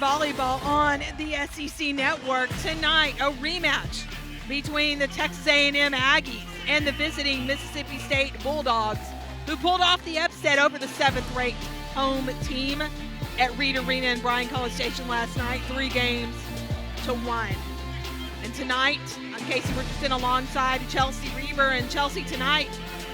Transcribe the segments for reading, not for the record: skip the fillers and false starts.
Volleyball on the SEC Network. Tonight, a rematch between the Texas A&M Aggies and the visiting Mississippi State Bulldogs, who pulled off the upset over the 7th-ranked home team at Reed Arena in Bryan College Station last night, 3-1. And tonight, I'm Casey Richardson alongside Chelsea Reber. And Chelsea, tonight,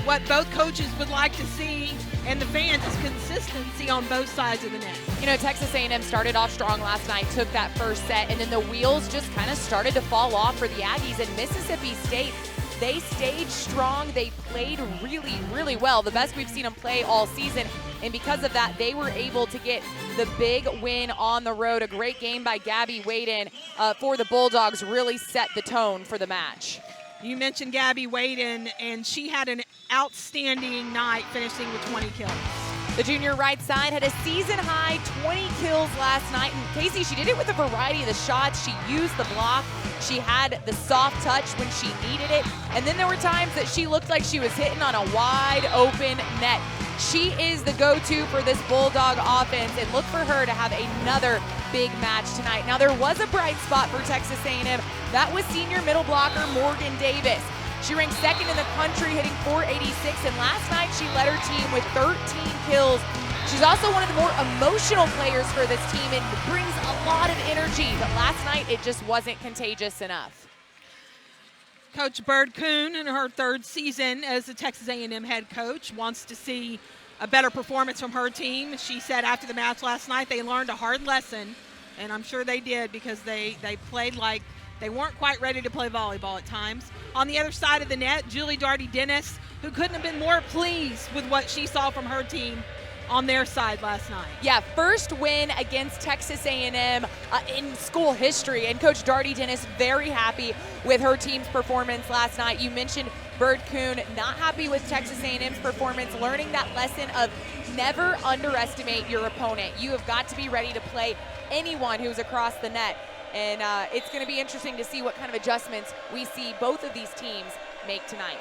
what both coaches would like to see and the fans is consistency on both sides of the net. You know, Texas A&M started off strong last night, took that first set, and then the wheels just kind of started to fall off for the Aggies. And Mississippi State, they stayed strong. They played really, really well, the best we've seen them play all season. And because of that, they were able to get the big win on the road. A great game by Gabby Waden for the Bulldogs really set the tone for the match. You mentioned Gabby Waden, and she had an outstanding night, finishing with 20 kills. The junior right side had a season-high 20 kills last night. And Casey, she did it with a variety of the shots. She used the block. She had the soft touch when she needed it. And then there were times that she looked like she was hitting on a wide-open net. She is the go-to for this Bulldog offense, and look for her to have another big match tonight. Now, there was a bright spot for Texas A&M. That was senior middle blocker Morgan Davis. She ranked second in the country, hitting .486, and last night she led her team with 13 kills. She's also one of the more emotional players for this team and brings a lot of energy, but last night it just wasn't contagious enough. Coach Bird Kuhn, in her 3rd season as the Texas A&M head coach, wants to see a better performance from her team. She said after the match last night they learned a hard lesson, and I'm sure they did, because they played like they weren't quite ready to play volleyball at times. On the other side of the net, Julie Darty-Dennis, who couldn't have been more pleased with what she saw from her team on their side last night. Yeah, first win against Texas A&M in school history, and Coach Darty-Dennis very happy with her team's performance last night. You mentioned Bird Kuhn not happy with Texas A&M's performance, learning that lesson of never underestimate your opponent. You have got to be ready to play anyone who's across the net. And it's going to be interesting to see what kind of adjustments we see both of these teams make tonight.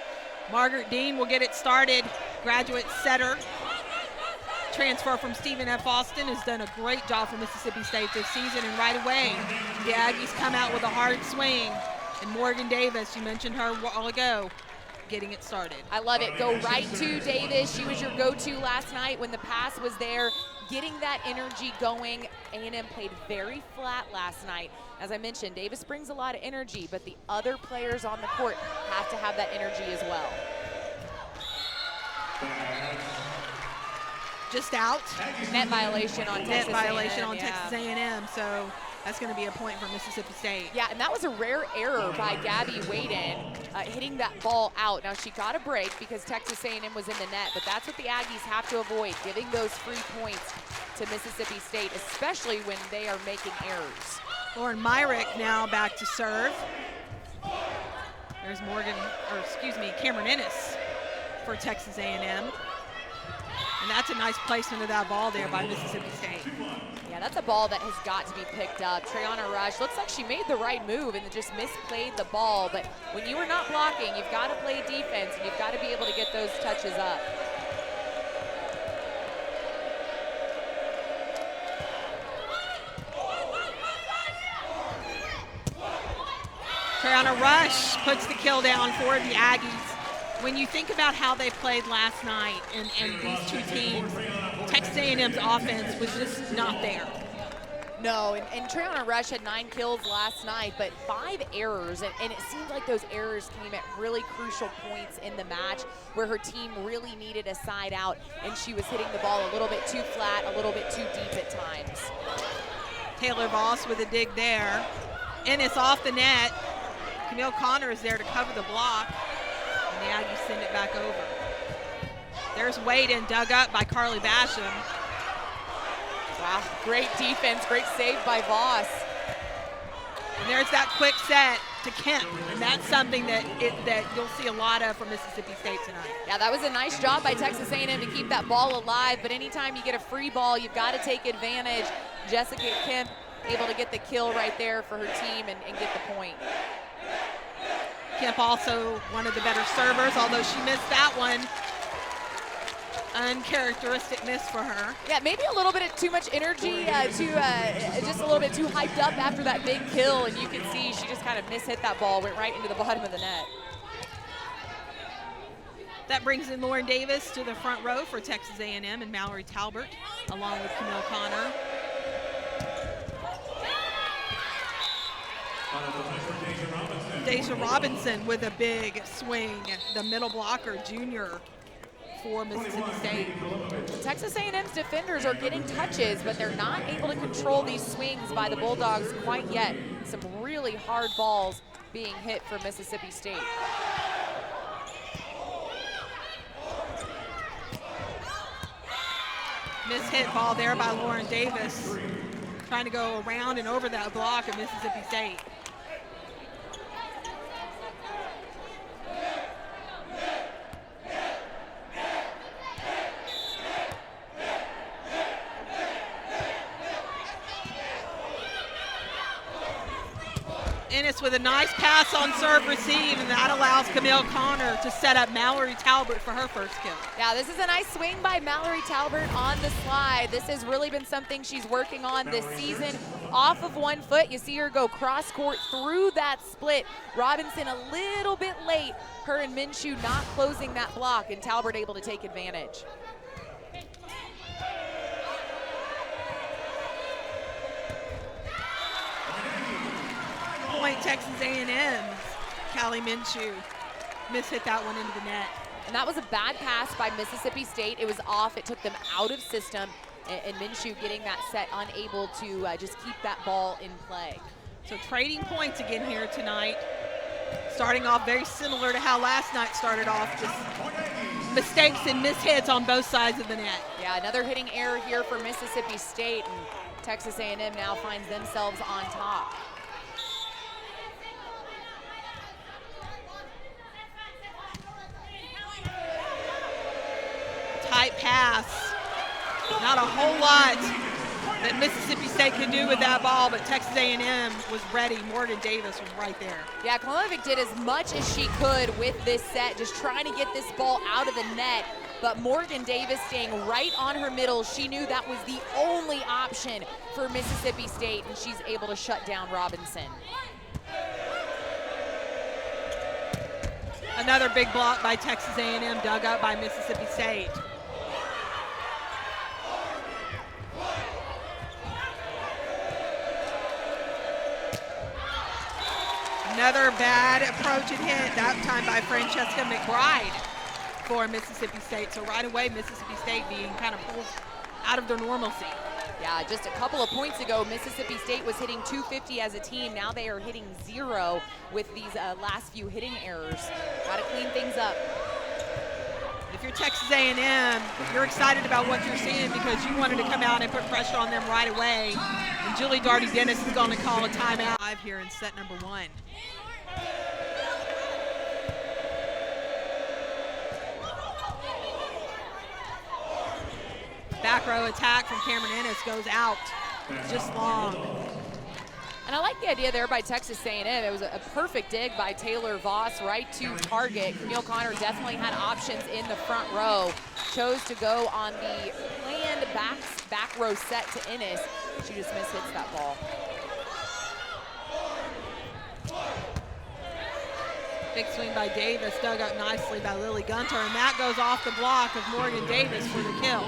Margaret Dean will get it started. Graduate setter, transfer from Stephen F. Austin, has done a great job for Mississippi State this season. And right away, the Aggies come out with a hard swing. And Morgan Davis, you mentioned her a while ago, getting it started. I love it. Go right to Davis. She was your go-to last night when the pass was there, getting that energy going. A&M played very flat last night. As I mentioned, Davis brings a lot of energy, but the other players on the court have to have that energy as well. Just out. Net violation on Texas A&M. Net violation on Texas A&M, so that's going to be a point for Mississippi State. Yeah, and that was a rare error by Gabby Waden, hitting that ball out. Now, she got a break because Texas A&M was in the net, but that's what the Aggies have to avoid, giving those free points to Mississippi State, especially when they are making errors. Lauren Myrick now back to serve. There's Cameron Ennis for Texas A&M. And that's a nice placement of that ball there by Mississippi State. Yeah, that's a ball that has got to be picked up. Trayana Rush looks like she made the right move and just misplayed the ball. But when you are not blocking, you've got to play defense, and you've got to be able to get those touches up. Trayana Rush puts the kill down for the Aggies. When you think about how they played last night and these two teams, Texas A&M's offense was just not there. No, and Trayana Rush had 9 kills last night, but 5 errors, and it seemed like those errors came at really crucial points in the match where her team really needed a side out, and she was hitting the ball a little bit too flat, a little bit too deep at times. Taylor Voss with a dig there. Ennis off the net. Camille Connor is there to cover the block. And the Aggies send it back over. There's Waden, dug up by Carly Basham. Wow, great defense, great save by Voss. And there's that quick set to Kemp, and that's something that you'll see a lot of from Mississippi State tonight. Yeah, that was a nice job by Texas A&M to keep that ball alive, but anytime you get a free ball, you've got to take advantage. Jessica Kemp able to get the kill right there for her team and get the point. Kemp also one of the better servers, although she missed that one. Uncharacteristic miss for her. Yeah, maybe a little bit of too much energy, just a little bit too hyped up after that big kill, and you can see she just kind of mishit that ball, went right into the bottom of the net. That brings in Lauren Davis to the front row for Texas A&M and Mallory Talbert, along with Camille Connor. Deja Robinson with a big swing, the middle blocker, junior for Mississippi State. Texas A&M's defenders are getting touches, but they're not able to control these swings by the Bulldogs quite yet. Some really hard balls being hit for Mississippi State. Mishit ball there by Lauren Davis, trying to go around and over that block of Mississippi State. Ennis with a nice pass on serve receive, and that allows Camille Connor to set up Mallory Talbert for her first kill. Yeah, this is a nice swing by Mallory Talbert on the slide. This has really been something she's working on this season. Off of 1 foot, you see her go cross court through that split. Robinson a little bit late. Her and Minshew not closing that block, and Talbert able to take advantage. Point Texas A&M's Callie Minshew mishit that one into the net. And that was a bad pass by Mississippi State. It was off. It took them out of system, and Minshew getting that set, unable to just keep that ball in play. So trading points again here tonight. Starting off very similar to how last night started off, just mistakes and mishits on both sides of the net. Yeah, another hitting error here for Mississippi State, and Texas A&M now finds themselves on top. Tight pass. Not a whole lot that Mississippi State could do with that ball, but Texas A&M was ready. Morgan Davis was right there. Yeah, Klonovic did as much as she could with this set, just trying to get this ball out of the net. But Morgan Davis staying right on her middle. She knew that was the only option for Mississippi State, and she's able to shut down Robinson. Another big block by Texas A&M, dug up by Mississippi State. Another bad approach and hit, that time by Francesca McBride for Mississippi State. So right away, Mississippi State being kind of pulled out of their normalcy. Yeah, just a couple of points ago, Mississippi State was hitting .250 as a team. Now they are hitting 0 with these last few hitting errors. Got to clean things up. If you're Texas A&M, you're excited about what you're seeing because you wanted to come out and put pressure on them right away. And Julie Darty-Dennis is going to call a timeout here in set number 1. Back row attack from Cameron Ennis goes out just long. And I like the idea there by Texas A&M. It was a perfect dig by Taylor Voss right to target. Camille Connor definitely had options in the front row. Chose to go on the planned back row set to Ennis. She just mishits that ball. Big swing by Davis, dug up nicely by Lily Gunter, and that goes off the block of Morgan Davis for the kill.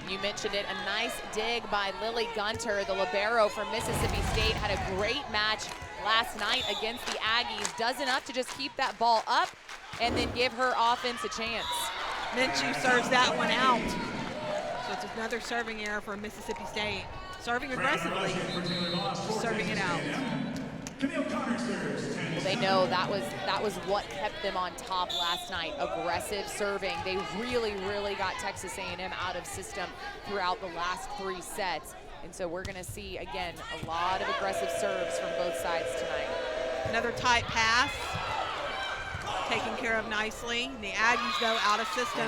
You mentioned it, a nice dig by Lily Gunter, the libero from Mississippi State. Had a great match last night against the Aggies. Does enough to just keep that ball up and then give her offense a chance. Minshew serves that one out. So it's another serving error for Mississippi State. Serving aggressively, just serving it out. Well, they know that was what kept them on top last night, aggressive serving. They really, really got Texas A&M out of system throughout the last 3 sets. And so we're gonna see, again, a lot of aggressive serves from both sides tonight. Another tight pass, taken care of nicely. The Aggies, though, out of system.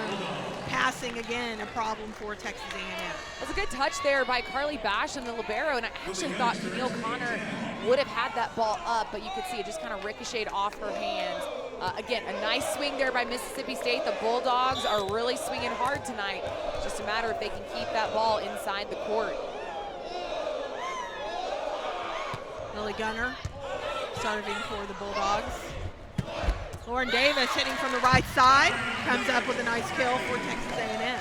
Passing, again, a problem for Texas A&M. It was a good touch there by Carly Bash and the libero, and I actually thought Camille Connor would have had that ball up, but you could see it just kind of ricocheted off her hands. Again, a nice swing there by Mississippi State. The Bulldogs are really swinging hard tonight. It's just a matter if they can keep that ball inside the court. Lily Gunner serving for the Bulldogs. Lauren Davis hitting from the right side, comes up with a nice kill for Texas A&M.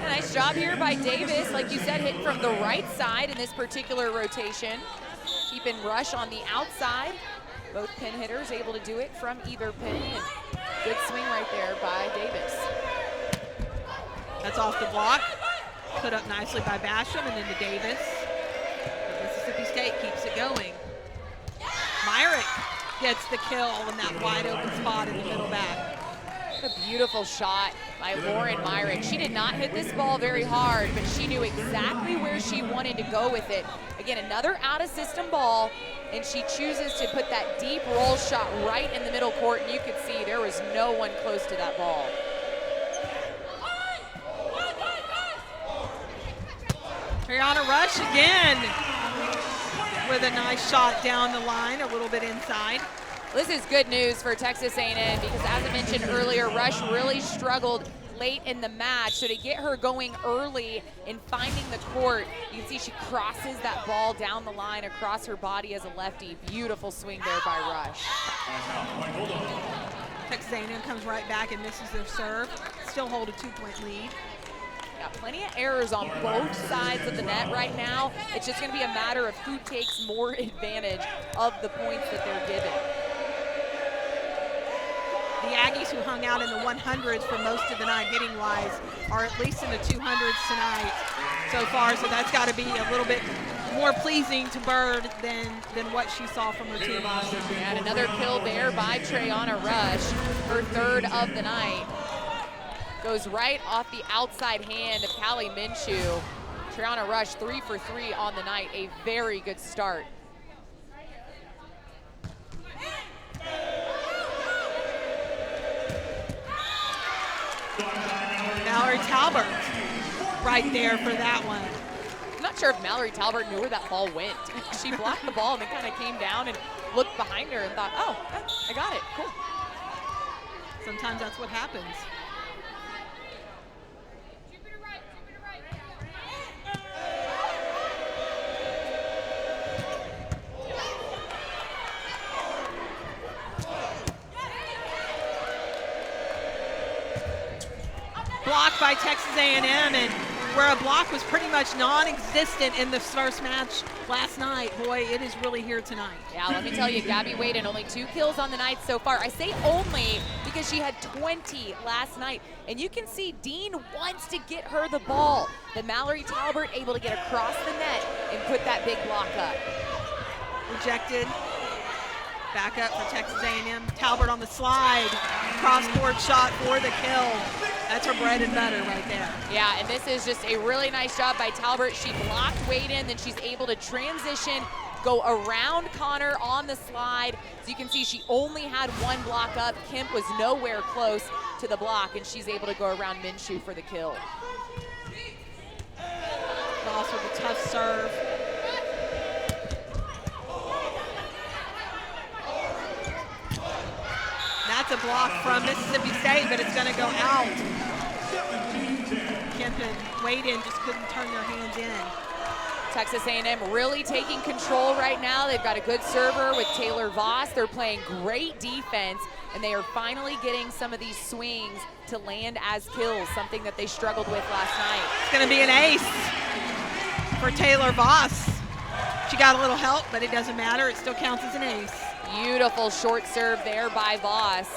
A nice job here by Davis, like you said, hitting from the right side in this particular rotation. Keeping Rush on the outside. Both pin hitters able to do it from either pin. And good swing right there by Davis. That's off the block. Put up nicely by Basham and into Davis. Mississippi State keeps it going. Myrick gets the kill in that wide open spot in the middle back. What a beautiful shot by Lauren Myrick. She did not hit this ball very hard, but she knew exactly where she wanted to go with it. Again, another out-of-system ball, and she chooses to put that deep roll shot right in the middle court, and you could see there was no one close to that ball. Triana Rush again with a nice shot down the line, a little bit inside. This is good news for Texas A&M because, as I mentioned earlier, Rush really struggled late in the match. So to get her going early in finding the court, you can see she crosses that ball down the line across her body as a lefty. Beautiful swing there by Rush. Texas A&M comes right back and misses their serve. Still hold a 2-point lead. Got plenty of errors on both sides of the net right now. It's just going to be a matter of who takes more advantage of the points that they're given. The Aggies, who hung out in the 100s for most of the night hitting-wise, are at least in the 200s tonight so far, so that's got to be a little bit more pleasing to Bird than what she saw from her team last year. And another kill there by Triana Rush, her third of the night. Goes right off the outside hand of Callie Minshew. Triana Rush 3 for 3 on the night, a very good start. Mallory Talbert right there for that one. I'm not sure if Mallory Talbert knew where that ball went. She blocked the ball and then kind of came down and looked behind her and thought, oh, I got it, cool. Sometimes that's what happens. Blocked by Texas A&M, and where a block was pretty much non-existent in the first match last night, boy, it is really here tonight. Yeah, let me tell you, Gabby Wade only 2 kills on the night so far. I say only because she had 20 last night, and you can see Dean wants to get her the ball. But Mallory Talbert able to get across the net and put that big block up. Rejected. Back up for Texas A&M. Talbert on the slide. Cross-court shot for the kill. That's her bread and butter right there. Yeah, and this is just a really nice job by Talbert. She blocked Wade in, then she's able to transition, go around Connor on the slide. So you can see she only had 1 block up. Kemp was nowhere close to the block, and she's able to go around Minshew for the kill. Voss with a tough serve. That's a block from Mississippi State, but it's going to go out. Kemp and Wade just couldn't turn their hands in. Texas A&M really taking control right now. They've got a good server with Taylor Voss. They're playing great defense, and they are finally getting some of these swings to land as kills, something that they struggled with last night. It's going to be an ace for Taylor Voss. She got a little help, but it doesn't matter. It still counts as an ace. Beautiful short serve there by Voss.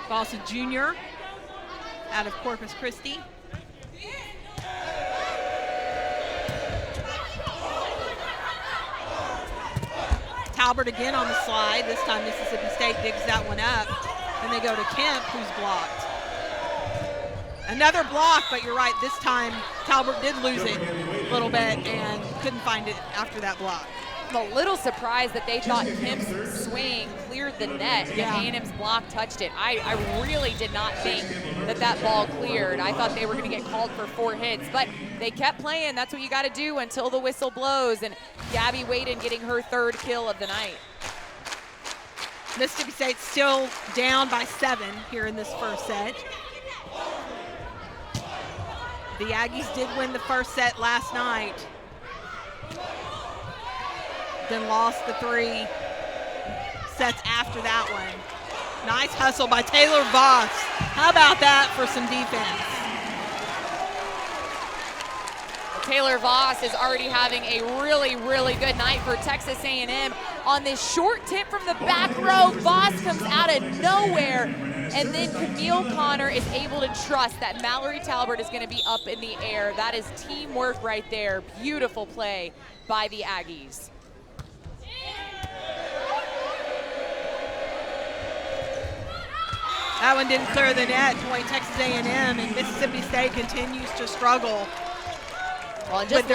Voss, a junior out of Corpus Christi. Talbert again on the slide. This time Mississippi State digs that one up. Then they go to Kemp, who's blocked. Another block, but you're right, this time Talbert did lose it a little bit and couldn't find it after that block. I'm a little surprised that they thought Kemp's swing cleared the net and A&M's block touched it. I really did not think that ball cleared. I thought they were going to get called for 4 hits, but they kept playing. That's what you got to do until the whistle blows, and Gabby Waden getting her 3rd kill of the night. Mississippi State's still down by 7 here in this first set. The Aggies did win the first set last night, then lost the 3 sets after that one. Nice hustle by Taylor Voss. How about that for some defense? Taylor Voss is already having a really, really good night for Texas A&M. On this short tip from the back row, Voss comes out of nowhere, and then Camille Connor is able to trust that Mallory Talbert is going to be up in the air. That is teamwork right there. Beautiful play by the Aggies. That one didn't clear the net, point Texas A&M, and Mississippi State continues to struggle. Well, and just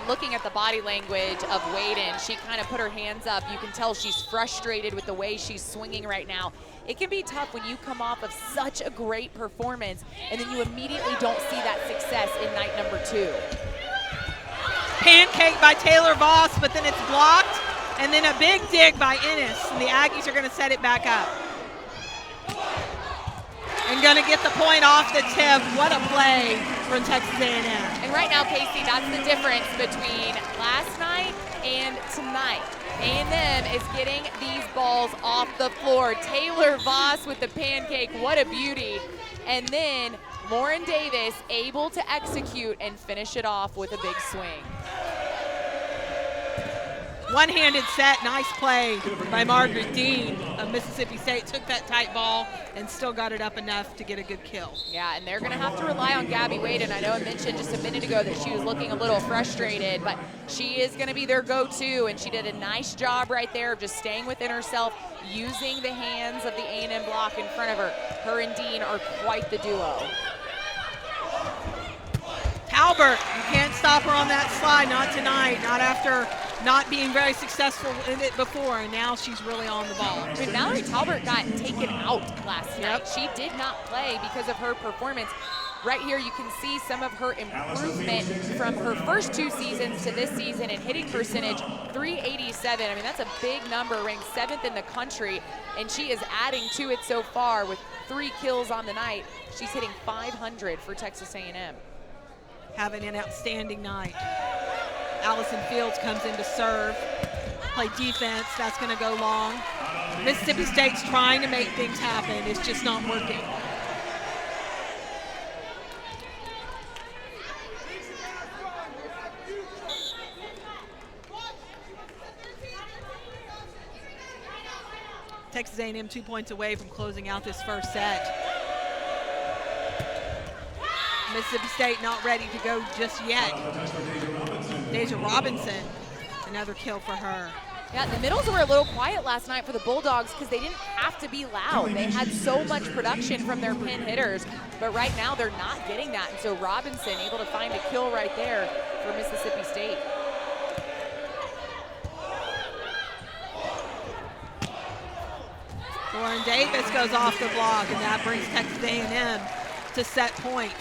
looking at the body language of Waden, she kind of put her hands up. You can tell she's frustrated with the way she's swinging right now. It can be tough when you come off of such a great performance and then you immediately don't see that success in night number 2. Pancake by Taylor Voss, but then it's blocked, and then a big dig by Ennis, and the Aggies are going to set it back up. And going to get the point off the tip. What a play from Texas A&M. And right now, Casey, that's the difference between last night and tonight. A&M is getting these balls off the floor. Taylor Voss with the pancake, what a beauty. And then Lauren Davis able to execute and finish it off with a big swing. One-handed set, nice play by Margaret Dean of Mississippi State. Took that tight ball and still got it up enough to get a good kill. Yeah, and they're going to have to rely on Gabby Waden. I know I mentioned just a minute ago that she was looking a little frustrated, but she is going to be their go-to, and she did a nice job right there of just staying within herself, using the hands of the A&M block in front of her. Her and Dean are quite the duo. Talbert, you can't stop her on that slide, not tonight, not after not being very successful in it before, and now she's really on the ball. I mean, Mallory Talbert got taken out last night. She did not play because of her performance. Right here you can see some of her improvement from her first 2 seasons to this season in hitting percentage, 387. I mean, that's a big number, ranked 7th in the country, and she is adding to it so far with 3 kills on the night. She's hitting .500 for Texas A&M. Having an outstanding night. Allison Fields comes in to serve, play defense. That's going to go long. Mississippi State's trying to make things happen. It's just not working. Texas A&M 2 points away from closing out this first set. Mississippi State not ready to go just yet. Deja Robinson, another kill for her. Yeah, the middles were a little quiet last night for the Bulldogs because they didn't have to be loud. They had so much production from their pin hitters, but right now they're not getting that. And so Robinson able to find a kill right there for Mississippi State. Lauren Davis goes off the block, and that brings Texas A&M to set point.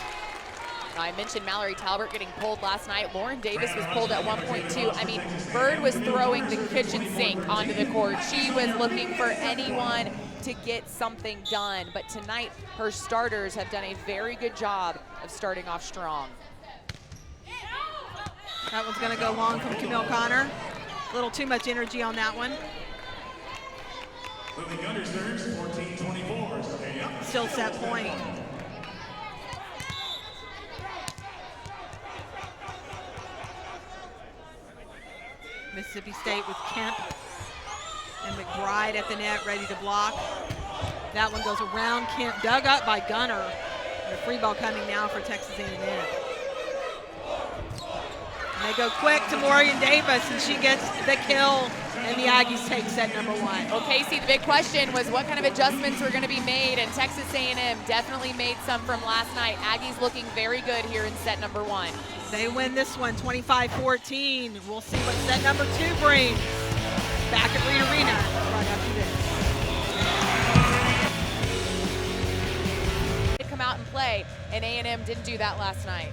I mentioned Mallory Talbert getting pulled last night. Lauren Davis was pulled at one point too. I mean, Bird was throwing the kitchen sink onto the court. She was looking for anyone to get something done. But tonight, her starters have done a very good job of starting off strong. That one's going to go long from Camille Connor. A little too much energy on that one. Still set point. Mississippi State with Kemp and McBride at the net, ready to block. That one goes around Kemp, dug up by Gunner. And a free ball coming now for Texas A&M. And they go quick to Morgan Davis, and she gets the kill And the Aggies take set number 1. Well, Casey, the big question was what kind of adjustments were going to be made, and Texas A&M definitely made some from last night. Aggies looking very good here in set number 1. They win this one 25-14. We'll see what set number 2 brings. Back at Reed Arena right after this. Come out and play, and A&M didn't do that last night.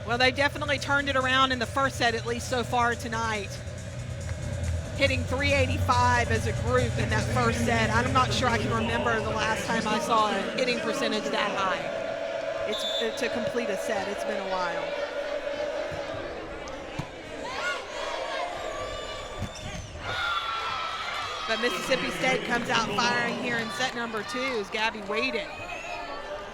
Well, they definitely turned it around in the first set, at least so far tonight. Hitting 385 as a group in that first set. I'm not sure I can remember the last time I saw a hitting percentage that high. It's to complete a set. It's been a while. But Mississippi State comes out firing here in set number 2 is Gabby Waden.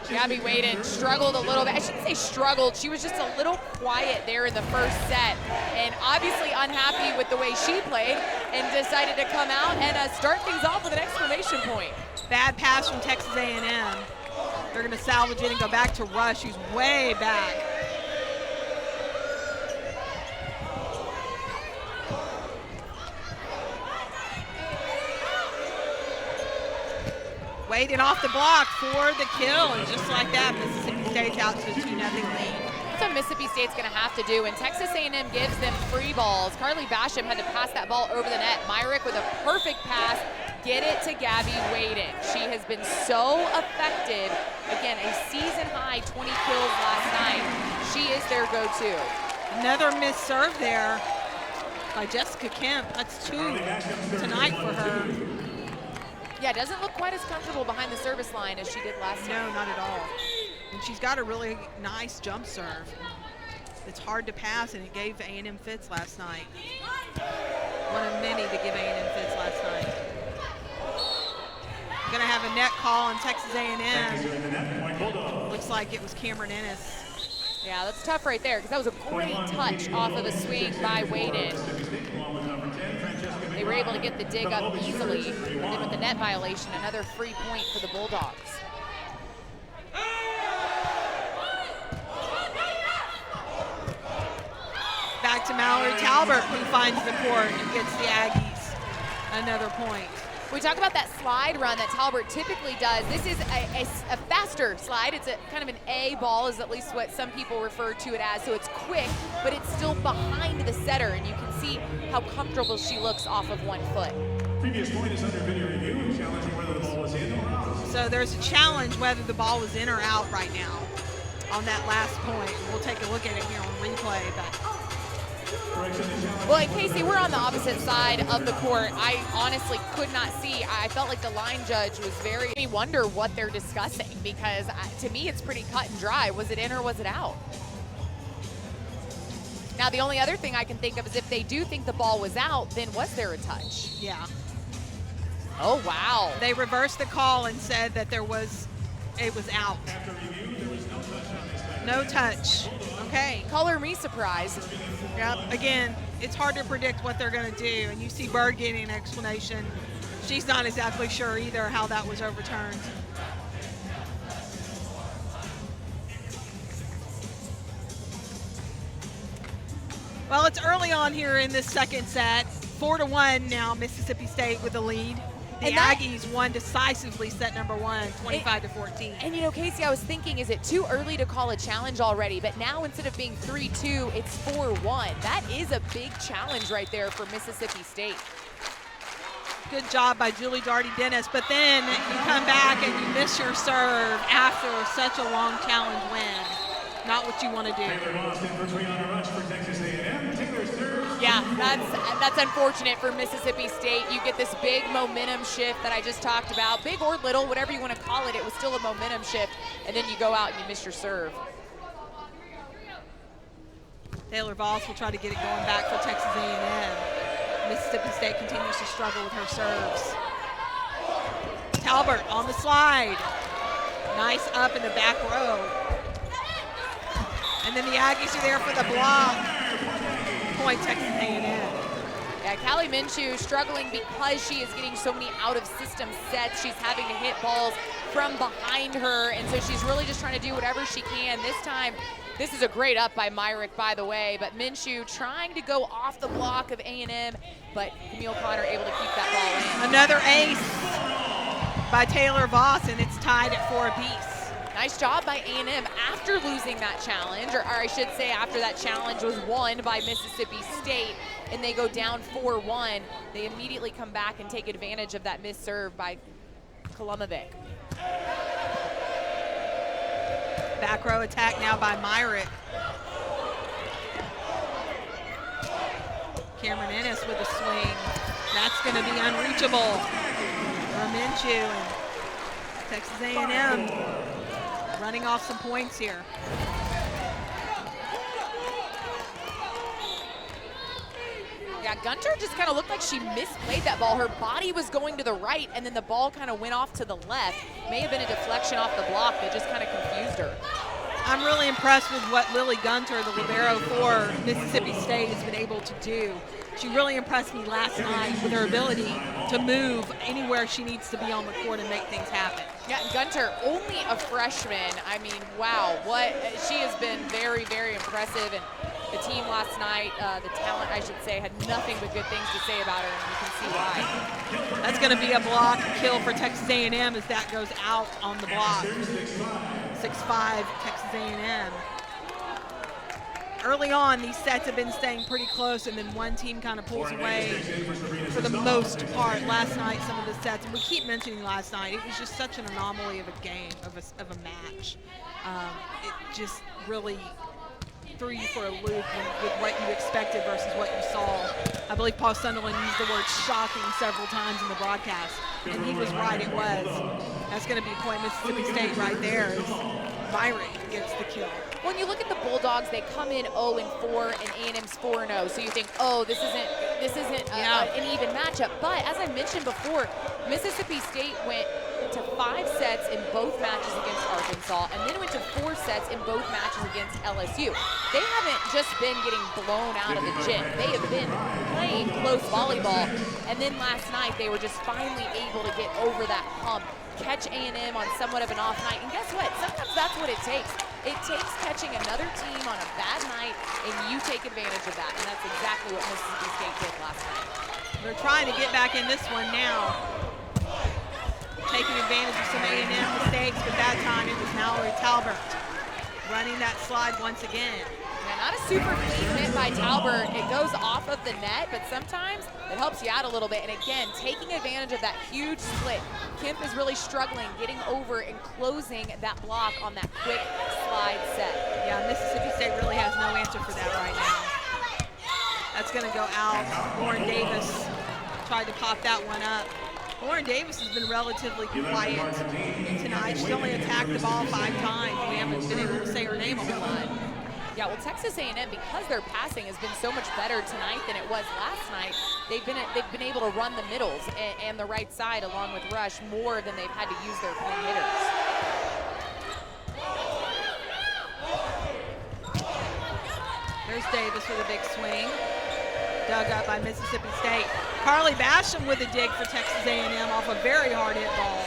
Gabby Waden struggled a little bit. I shouldn't say struggled. She was just a little quiet there in the first set, and obviously unhappy with the way she played, and decided to come out and start things off with an exclamation point. Bad pass from Texas A&M. They're going to salvage it and go back to Rush, who's way back. Waden off the block for the kill, and just like that, Mississippi State's out to a 2-0 lead. That's what Mississippi State's going to have to do, and Texas A&M gives them free balls. Carly Basham had to pass that ball over the net. Myrick with a perfect pass, get it to Gabby Waden. She has been so effective. Again, a season-high 20 kills last night. She is their go-to. Another missed serve there by Jessica Kemp. That's 2 tonight for her. Yeah, doesn't look quite as comfortable behind the service line as she did last time. No, not at all. And she's got a really nice jump serve. It's hard to pass, and it gave A&M fits last night. One of many to give A&M fits last night. Going to have a net call on Texas A&M. Looks like it was Cameron Ennis. Yeah, that's tough right there, because that was a great touch off of a swing by Waden. They were able to get the dig up easily, and then with the net violation, another free point for the Bulldogs. Back to Mallory Talbert, who finds the court and gets the Aggies another point. We talk about that slide run that Talbert typically does. This is a faster slide. It's a kind of an A ball, is at least what some people refer to it as. So it's quick, but it's still behind the setter, and you can see how comfortable she looks off of 1 foot. Previous point is under video review, challenging whether the ball was in or out. So there's a challenge whether the ball was in or out right now on that last point. We'll take a look at it here on replay. But well, and Casey, we're on the opposite side of the court. I honestly could not see. I felt like the line judge was very, I wonder what they're discussing, because to me it's pretty cut and dry. Was it in or was it out? Now, the only other thing I can think of is if they do think the ball was out, then was there a touch? yeah, Oh, wow. they reversed the call and said that it was out. No touch. Okay. Color me surprised. Yep. Again, it's hard to predict what they're going to do, and you see Bird getting an explanation. She's not exactly sure either how that was overturned. Well, it's early on here in this second set. 4-1 now, Mississippi State with the lead. The Aggies won decisively set number 1, 25-14. And you know, Casey, I was thinking, is it too early to call a challenge already? But now instead of being 3-2, it's 4-1. That is a big challenge right there for Mississippi State. Good job by Julie Darty-Dennis, but then you come back and you miss your serve after such a long challenge win. Not what you want to do. Yeah, that's unfortunate for Mississippi State. You get this big momentum shift that I just talked about. Big or little, whatever you want to call it, it was still a momentum shift, and then you go out and you miss your serve. Taylor Voss will try to get it going back for Texas A&M. Mississippi State continues to struggle with her serves. Talbert on the slide. Nice up in the back row. And then the Aggies are there for the block. Point Texas A&M. Yeah, Callie Minshew struggling because she is getting so many out of system sets. She's having to hit balls from behind her, and so she's really just trying to do whatever she can. This time, this is a great up by Myrick, by the way, but Minshew trying to go off the block of A&M, but Camille Connor able to keep that ball in. Another ace by Taylor Voss, and it's tied at 4 apiece. Nice job by A&M after losing that challenge, or I should say after that challenge was won by Mississippi State, and they go down 4-1. They immediately come back and take advantage of that missed serve by Kolomovic. Back row attack now by Myrick. Cameron Ennis with a swing. That's going to be unreachable. Minshew and Texas A&M running off some points here. Yeah, Gunter just kind of looked like she misplayed that ball. Her body was going to the right, and then the ball kind of went off to the left. May have been a deflection off the block that just kind of confused her. I'm really impressed with what Lily Gunter, the libero for Mississippi State, has been able to do. She really impressed me last night with her ability to move anywhere she needs to be on the court and make things happen. Yeah, and Gunter, only a freshman. I mean, wow, she has been very, very impressive. And the team last night, the talent, I should say, had nothing but good things to say about her, and you can see why. That's going to be a block kill for Texas A&M as that goes out on the block. 6-5 Texas A&M. Early on, these sets have been staying pretty close, and then one team kind of pulls away for the most part. Last night, some of the sets, and we keep mentioning last night, it was just such an anomaly of a game, of a match. It just really threw you for a loop with what you expected versus what you saw. I believe Paul Sunderland used the word shocking several times in the broadcast, and he was right, it was. That's going to be point Mississippi State right there as Myrick gets the kill. When you look at the Bulldogs, they come in 0-4 and A&M's 4-0. So you think, oh, this isn't an even matchup. But as I mentioned before, Mississippi State went to 5 sets in both matches against Arkansas, and then went to 4 sets in both matches against LSU. They haven't just been getting blown out of the gym. They have been playing close volleyball. And then last night, they were just finally able to get over that hump, catch A&M on somewhat of an off night. And guess what? Sometimes that's what it takes. It takes catching another team on a bad night, and you take advantage of that. And that's exactly what Mississippi State did last night. They're trying to get back in this one now. Taking advantage of some A&M mistakes, but that time it was Mallory Talbert running that slide once again. Yeah, not a super clean hit by Talbert. It goes off of the net, but sometimes it helps you out a little bit. And again, taking advantage of that huge split. Kemp is really struggling getting over and closing that block on that quick slide set. Yeah, Mississippi State really has no answer for that right now. That's going to go out. Lauren Davis tried to pop that one up. Lauren Davis has been relatively quiet tonight. She's only attacked the ball 5 times. We haven't been able to say her name a whole lot. Yeah, well, Texas A&M, because their passing has been so much better tonight than it was last night, they've been able to run the middles and the right side along with rush more than they've had to use their pin hitters. There's Davis with a big swing. Dug up by Mississippi State. Carly Basham with a dig for Texas A&M off a very hard hit ball.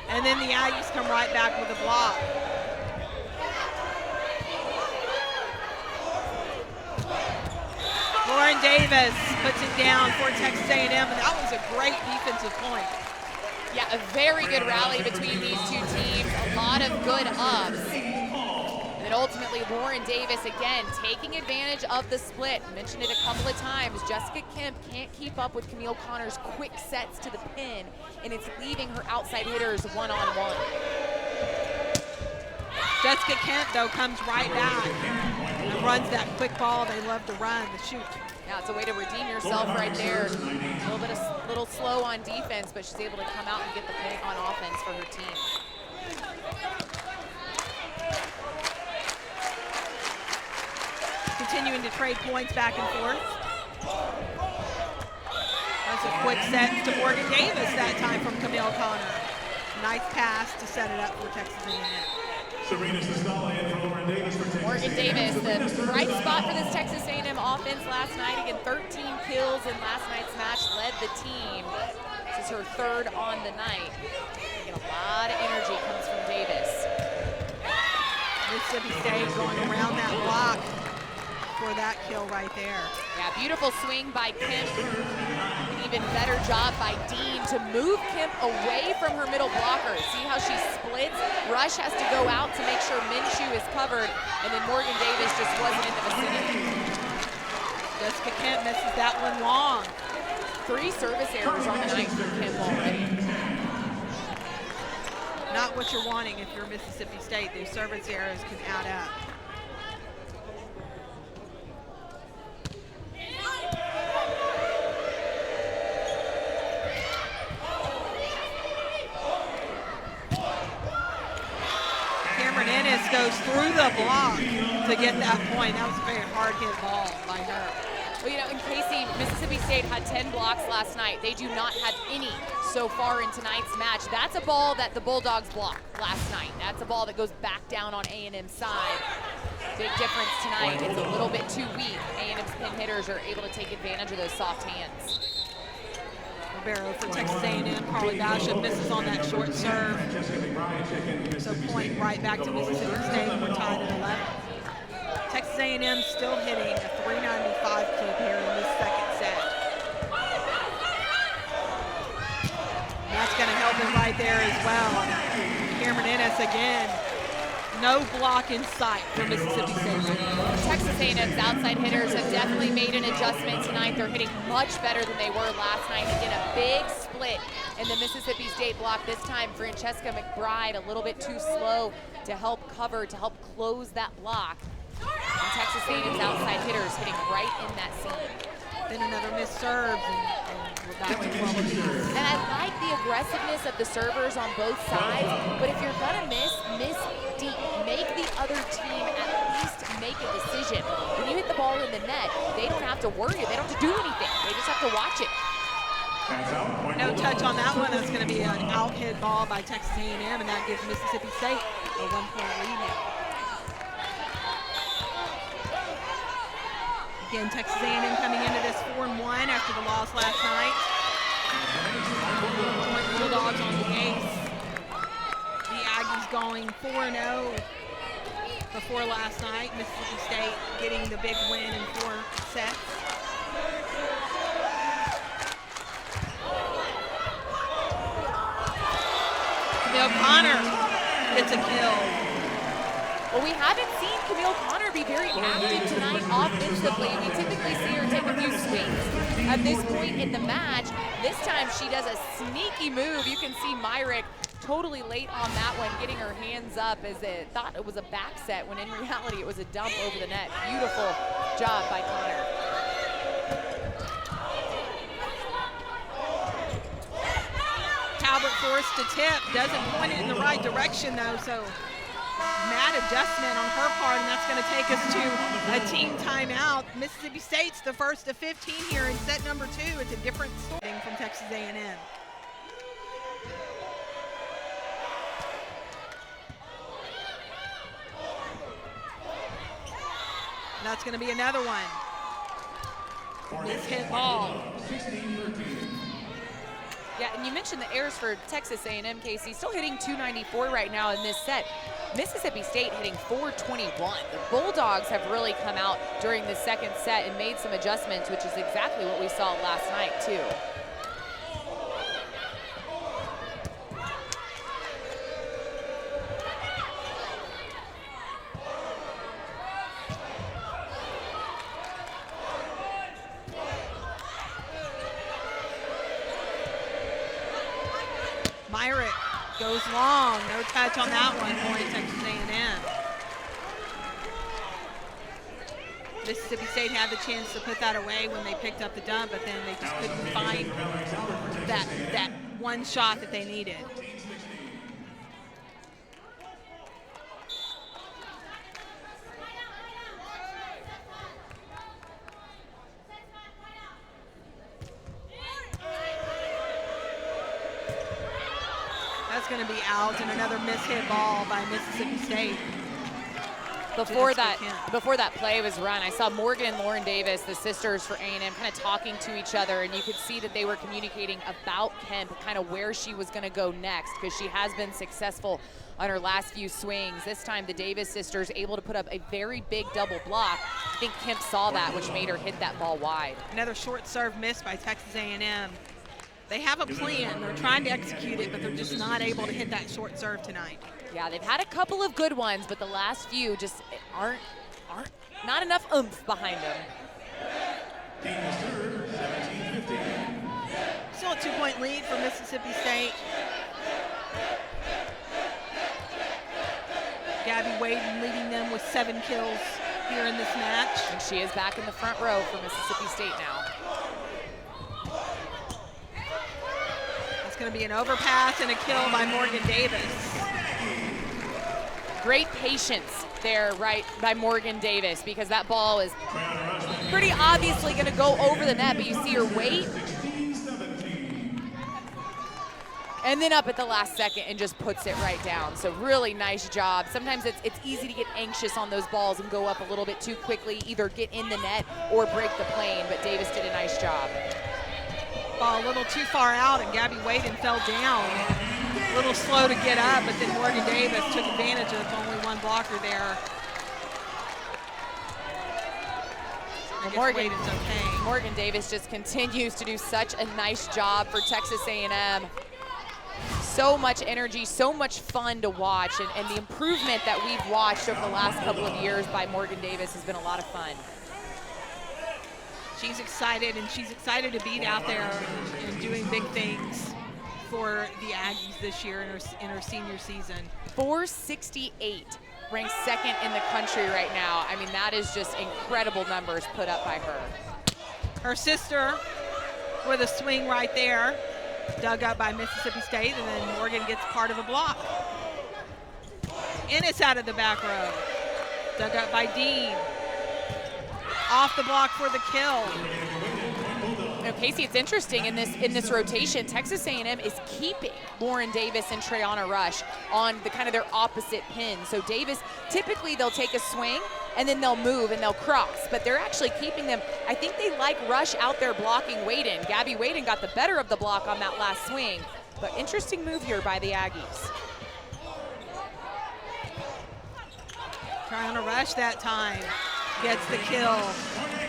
And then the Aggies come right back with a block. Lauren Davis puts it down for Texas A&M, and that was a great defensive point. Yeah, a very good rally between these two teams. A lot of good ups. And ultimately, Lauren Davis, again, taking advantage of the split. Mentioned it a couple of times. Jessica Kemp can't keep up with Camille Connor's quick sets to the pin, and it's leaving her outside hitters one-on-one. Jessica Kemp, though, comes right back and runs that quick ball they love to run, the shoot. Yeah, it's a way to redeem yourself right there. A little slow on defense, but she's able to come out and get the point on offense for her team. Continuing to trade points back and forth. That's a quick set to Morgan Davis that time from Camille Connor. Nice pass to set it up for Texas A&M. Morgan Davis, the bright spot for this Texas A&M offense last night. Again, 13 kills in last night's match, led the team. This is her third on the night. Get a lot of energy comes from Davis. Mississippi State going around that block for that kill right there. Yeah, beautiful swing by Kemp. An even better job by Dean to move Kemp away from her middle blocker. See how she splits? Rush has to go out to make sure Minshew is covered, and then Morgan Davis just wasn't in the vicinity. Jessica Kemp misses that one long. 3 service errors on the night for Kemp already. Not what you're wanting if you're Mississippi State. These service errors can add up. Cameron Ennis goes through the block to get that point. That was a very hard hit ball by her. Well, you know, in Casey, Mississippi State had 10 blocks last night. They do not have any so far in tonight's match. That's a ball that the Bulldogs blocked last night. That's a ball that goes back down on A&M's side. Big difference tonight. It's a little bit too weak. A&M's pin hitters are able to take advantage of those soft hands. Ribeiro for Texas A&M. Carly Basham misses on that short serve. So point right back to Mississippi State. We're tied at 11. Texas A&M still hitting a 395 clip here in this second set. That's going to help him right there as well. Cameron Ennis again. No block in sight for Mississippi State. Texas A&M's outside hitters have definitely made an adjustment tonight. They're hitting much better than they were last night. Again, a big split in the Mississippi State block. This time, Francesca McBride a little bit too slow to help cover, to help close that block. And Texas A&M's outside hitters hitting right in that seam. Then another missed serve, and we're back to 12 apiece. And I like the aggressiveness of the servers on both sides, but if you're gonna miss deep. Make the other team at least make a decision. When you hit the ball in the net, they don't have to worry. They don't have to do anything. They just have to watch it. No touch on that one. That's going to be an out hit ball by Texas A&M, and that gives Mississippi State a 1-point lead now. Again, Texas A&M coming into this 4-1 after the loss last night. Joint Bulldogs on the ace. The Aggies going 4-0 before last night. Mississippi State getting the big win in 4 sets. Camille Connor gets a kill. Well, we haven't seen Camille Connor be very active tonight offensively. We typically see her take a few swings at this point in the match. This time she does a sneaky move. You can see Myrick totally late on that one, getting her hands up as it thought it was a back set when in reality it was a dump over the net. Beautiful job by Connor. Talbot forced to tip, doesn't point it in the right direction though, so mad adjustment on her part, and that's going to take us to a team timeout. Mississippi State's the first of 15 here in set number 2. It's a different story from Texas A&M. That's going to be another one. This hit ball. Yeah, and you mentioned the errors for Texas A&M, Casey. Still hitting 294 right now in this set. Mississippi State hitting 421. The Bulldogs have really come out during the second set and made some adjustments, which is exactly what we saw last night, too. Myrick goes long, no touch on that one, point Texas A&M. Mississippi State had the chance to put that away when they picked up the dump, but then they just couldn't find that one shot that they needed. That's going to be out, and another mishit ball by Mississippi State. Before that play was run, I saw Morgan and Lauren Davis, the sisters for A&M, kind of talking to each other, and you could see that they were communicating about Kemp, kind of where she was going to go next, because she has been successful on her last few swings. This time, the Davis sisters able to put up a very big double block. I think Kemp saw that, which made her hit that ball wide. Another short serve miss by Texas A&M. They have a plan. They're trying to execute it, but they're just not able to hit that short serve tonight. Yeah, they've had a couple of good ones, but the last few just aren't not enough oomph behind them. Still a 2-point lead for Mississippi State. Gabby Waden leading them with 7 kills here in this match. And she is back in the front row for Mississippi State now. That's going to be an overpass and a kill by Morgan Davis. Great patience there, right, by Morgan Davis, because that ball is pretty obviously going to go over the net, but you see her wait. And then up at the last second and just puts it right down. So really nice job. Sometimes it's easy to get anxious on those balls and go up a little bit too quickly, either get in the net or break the plane, but Davis did a nice job. Ball a little too far out, and Gabby Waden fell down. A little slow to get up, but then Morgan Davis took advantage of only one blocker there. Waden's okay. Morgan Davis just continues to do such a nice job for Texas A&M. So much energy, so much fun to watch, and the improvement that we've watched over the last couple of years by Morgan Davis has been a lot of fun. She's excited, and she's excited to be out there and doing big things for the Aggies this year in her senior season. 468, ranked second in the country right now. I mean, that is just incredible numbers put up by her. Her sister with a swing right there, dug up by Mississippi State, and then Morgan gets part of a block. Ennis out of the back row, dug up by Dean. Off the block for the kill. Now, Casey, it's interesting in this rotation, Texas A&M is keeping Lauren Davis and Treyana Rush on the kind of their opposite pin. So Davis, typically they'll take a swing and then they'll move and they'll cross, but they're actually keeping them. I think they like Rush out there blocking Waden. Gabby Waden got the better of the block on that last swing, but interesting move here by the Aggies. Treyana Rush that time gets the kill.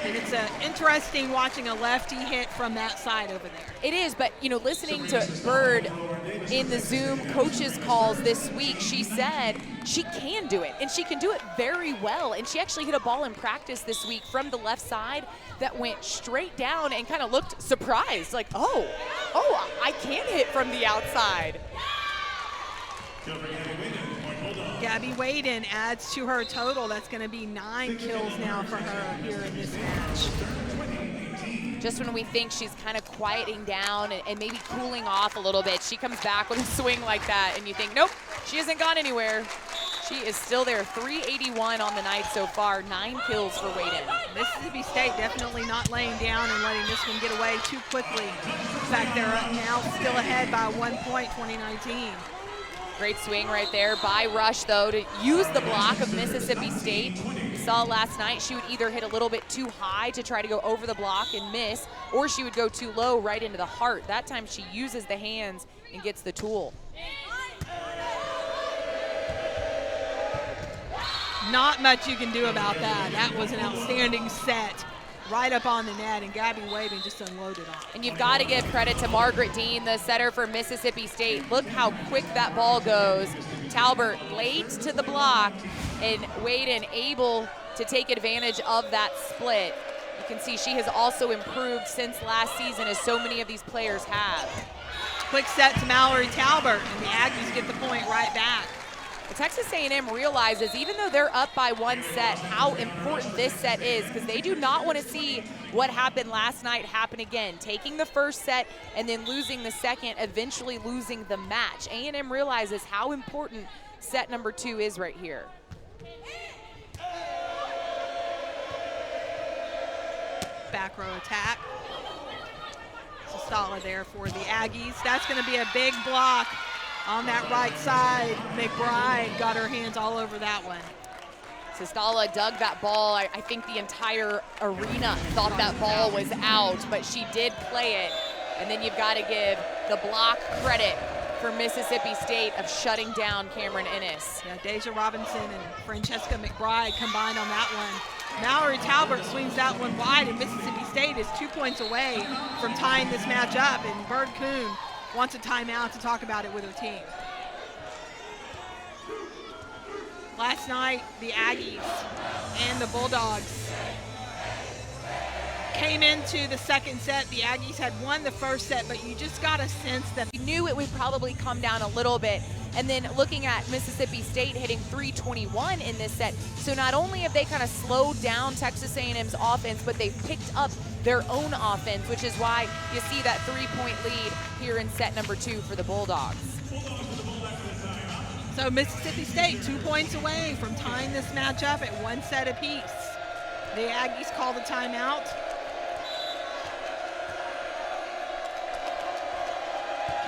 And it's interesting watching a lefty hit from that side over there. It is, but listening to Bird in the Zoom coaches calls this week, she said she can do it, and she can do it very well. And she actually hit a ball in practice this week from the left side that went straight down and kind of looked surprised, like, oh, I can hit from the outside. Gabby Waden adds to her total. That's going to be 9 kills now for her here in this match. Just when we think she's kind of quieting down and maybe cooling off a little bit, she comes back with a swing like that, and you think, nope, she hasn't gone anywhere. She is still there. 381 on the night so far, 9 kills for Waden. Mississippi State definitely not laying down and letting this one get away too quickly. In fact, they're now still ahead by 1 point, 2019. Great swing right there by Rush, though, to use the block of Mississippi State. We saw last night she would either hit a little bit too high to try to go over the block and miss, or she would go too low right into the heart. That time she uses the hands and gets the tool. Not much you can do about that. That was an outstanding set. Right up on the net, and Gabby Waden just unloaded on it. And you've got to give credit to Margaret Dean, the setter for Mississippi State. Look how quick that ball goes. Talbert late to the block, and Waden able to take advantage of that split. You can see she has also improved since last season, as so many of these players have. Quick set to Mallory Talbert, and the Aggies get the point right back. Texas A&M realizes, even though they're up by 1 set, how important this set is, because they do not want to see what happened last night happen again. Taking the first set and then losing the second, eventually losing the match. A&M realizes how important set number 2 is right here. Back row attack. Solid there for the Aggies. That's going to be a big block on that right side. McBride got her hands all over that one. Sistala dug that ball. I think the entire arena thought that ball was out, but she did play it. And then you've got to give the block credit for Mississippi State of shutting down Cameron Ennis. Yeah, Deja Robinson and Francesca McBride combined on that one. Mallory Talbert swings that one wide, and Mississippi State is 2 points away from tying this match up, and Bird Kuhn wants a timeout to talk about it with her team. Last night, the Aggies and the Bulldogs came into the second set. The Aggies had won the first set, but you just got a sense that We knew it would probably come down a little bit. And then looking at Mississippi State hitting 321 in this set. So not only have they kind of slowed down Texas A&M's offense, but they've picked up their own offense, which is why you see that 3-point lead here in set number 2 for the Bulldogs. So Mississippi State 2 points away from tying this match up at 1 set apiece. The Aggies call the timeout.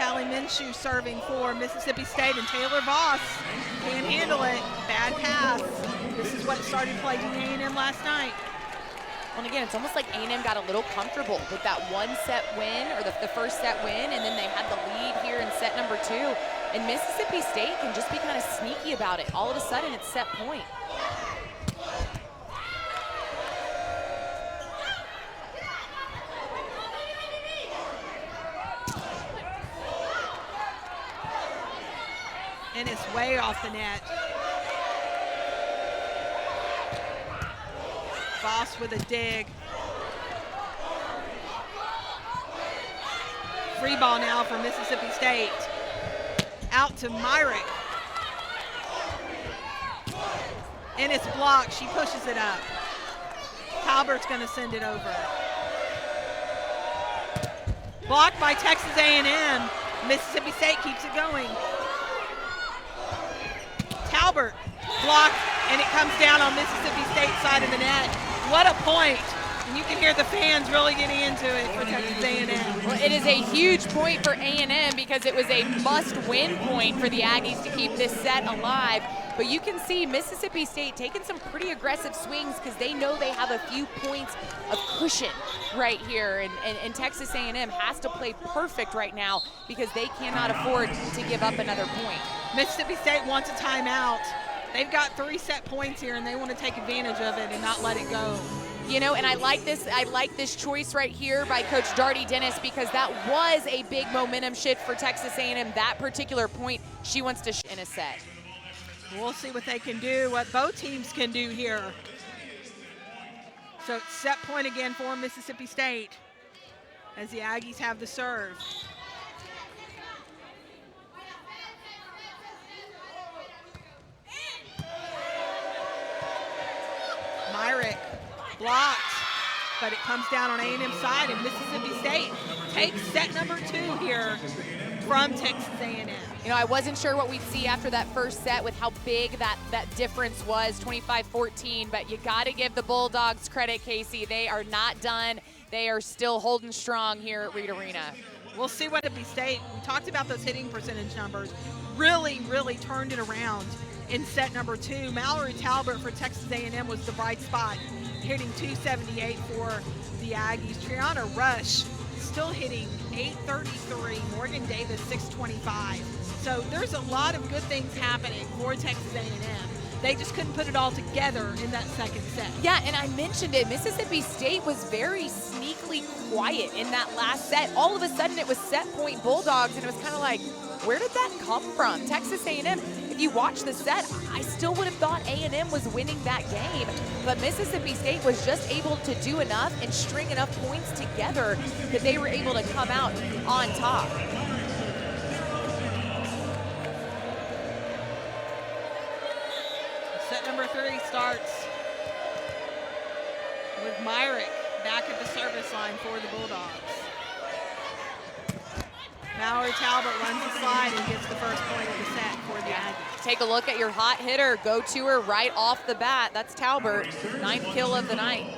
Callie Minshew serving for Mississippi State, and Taylor Voss can't handle it. Bad pass. This is what started plaguing A&M last night. And again, it's almost like A&M got a little comfortable with that 1-set win, or the first set win, and then they had the lead here in set number 2. And Mississippi State can just be kind of sneaky about it. All of a sudden, it's set point. And it's way off the net. Voss with a dig. Free ball now for Mississippi State. Out to Myrick. And it's blocked. She pushes it up. Talbert's going to send it over. Blocked by Texas A&M. Mississippi State keeps it going. Talbert blocked, and it comes down on Mississippi State's side of the net. What a point. And you can hear the fans really getting into it for Texas A&M. Well, it is a huge point for A&M because it was a must-win point for the Aggies to keep this set alive. But you can see Mississippi State taking some pretty aggressive swings because they know they have a few points of cushion right here. And Texas A&M has to play perfect right now because they cannot afford to give up another point. Mississippi State wants a timeout. They've got 3 set points here, and they want to take advantage of it and not let it go. You know, and I like this choice right here by Coach Darty Dennis because that was a big momentum shift for Texas A&M. That particular point, she wants to in a set. We'll see what they can do, what both teams can do here. So it's set point again for Mississippi State as the Aggies have the serve. Myrick blocked, but it comes down on A&M's side, and Mississippi State takes set number 2 here from Texas A&M. You know, I wasn't sure what we'd see after that first set with how big that difference was, 25-14, but you got to give the Bulldogs credit, Casey. They are not done. They are still holding strong here at Reed Arena. We'll see what Mississippi State, we talked about those hitting percentage numbers, really turned it around in set number 2. Mallory Talbert for Texas A&M was the bright spot, hitting 278 for the Aggies. Triana Rush still hitting 833, Morgan Davis 625. So there's a lot of good things happening for Texas A&M. They just couldn't put it all together in that second set. Yeah, and I mentioned it. Mississippi State was very sneakily quiet in that last set. All of a sudden, it was set point Bulldogs, and it was kind of like, where did that come from? Texas A&M, if you watch the set, I still would have thought A&M was winning that game, but Mississippi State was just able to do enough and string enough points together that they were able to come out on top. Set number 3 starts with Myrick back at the service line for the Bulldogs. Mallory Talbot runs the slide and gets the first point of the set for the Aggies. Take a look at your hot hitter. Go to her right off the bat. That's Talbot, 9th kill of the night.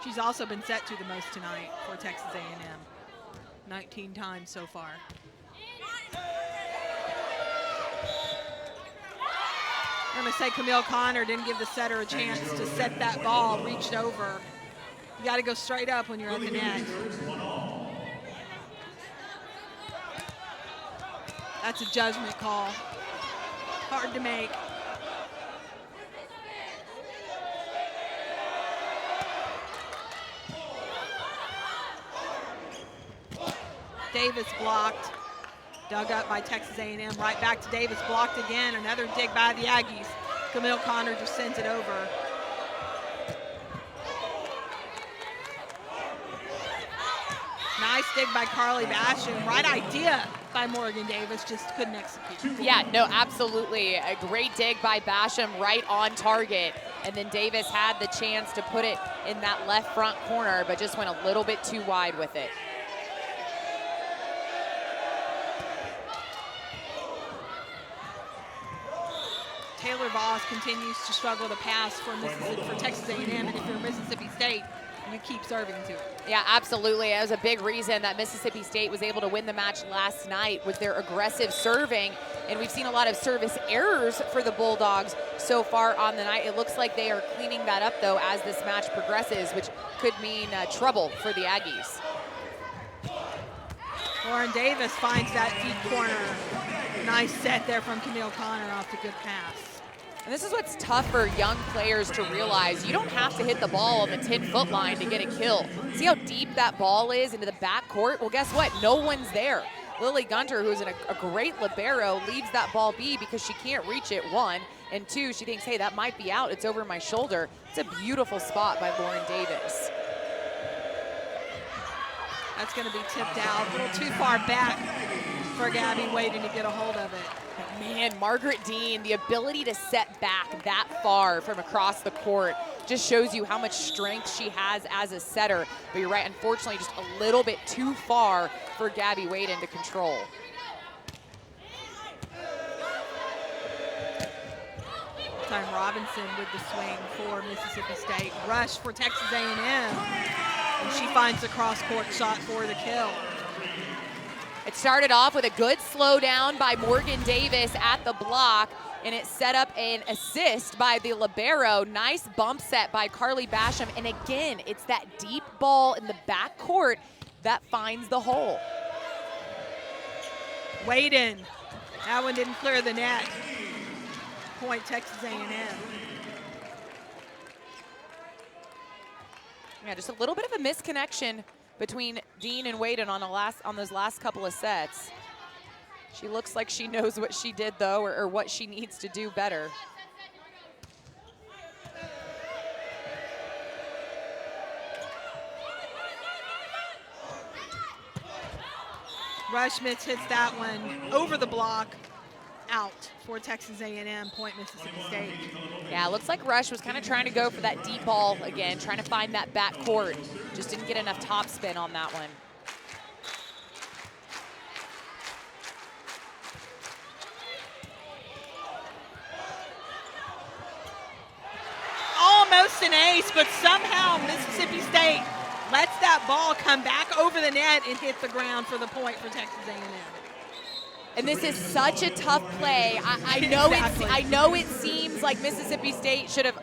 She's also been set to the most tonight for Texas A&M, 19 times so far. to say Camille Connor didn't give the setter a chance to set that ball, reached over. You got to go straight up when you're at the net. That's a judgment call. Hard to make. Davis blocked. Dug up by Texas A&M. Right back to Davis, blocked again. Another dig by the Aggies. Camille Connor just sends it over. Nice dig by Carly Basham. Right idea by Morgan Davis, just couldn't execute. Yeah, no, absolutely. A great dig by Basham, right on target. And then Davis had the chance to put it in that left front corner, but just went a little bit too wide with it. Taylor Voss continues to struggle to pass for Texas A&M, and if you're Mississippi State, you keep serving to it. Yeah, absolutely. That was a big reason that Mississippi State was able to win the match last night with their aggressive serving. And we've seen a lot of service errors for the Bulldogs so far on the night. It looks like they are cleaning that up, though, as this match progresses, which could mean trouble for the Aggies. Lauren Davis finds that deep corner. Nice set there from Camille Connor off the good pass. And this is what's tough for young players to realize. You don't have to hit the ball on the 10-foot line to get a kill. See how deep that ball is into the back court? Well, guess what? No one's there. Lily Gunter, who's a great libero, leaves that ball be because she can't reach it, one. And two, she thinks, hey, that might be out. It's over my shoulder. It's a beautiful spot by Lauren Davis. That's going to be tipped out. A little too far back for Gabby Wading to get a hold of it. Man, Margaret Dean, the ability to set back that far from across the court just shows you how much strength she has as a setter. But you're right, unfortunately, just a little bit too far for Gabby Wading to control. Time Robinson with the swing for Mississippi State. Rush for Texas A&M. And she finds the cross-court shot for the kill. It started off with a good slow down by Morgan Davis at the block, and it set up an assist by the libero. Nice bump set by Carly Basham, and again, it's that deep ball in the back court that finds the hole. Wading. That one didn't clear the net. Point Texas A&M. Yeah, just a little bit of a misconnection between Dean and Wading on those last couple of sets. She looks like she knows what she did, though, or what she needs to do better. Rushmitz hits that one over the block, out for Texas A&M, point Mississippi State. Yeah, it looks like Rush was kind of trying to go for that deep ball again, trying to find that back court. Just didn't get enough top spin on that one. Almost an ace, but somehow Mississippi State lets that ball come back over the net and hit the ground for the point for Texas A&M. And this is such a tough play. I know Exactly. I know it seems like Mississippi State should have,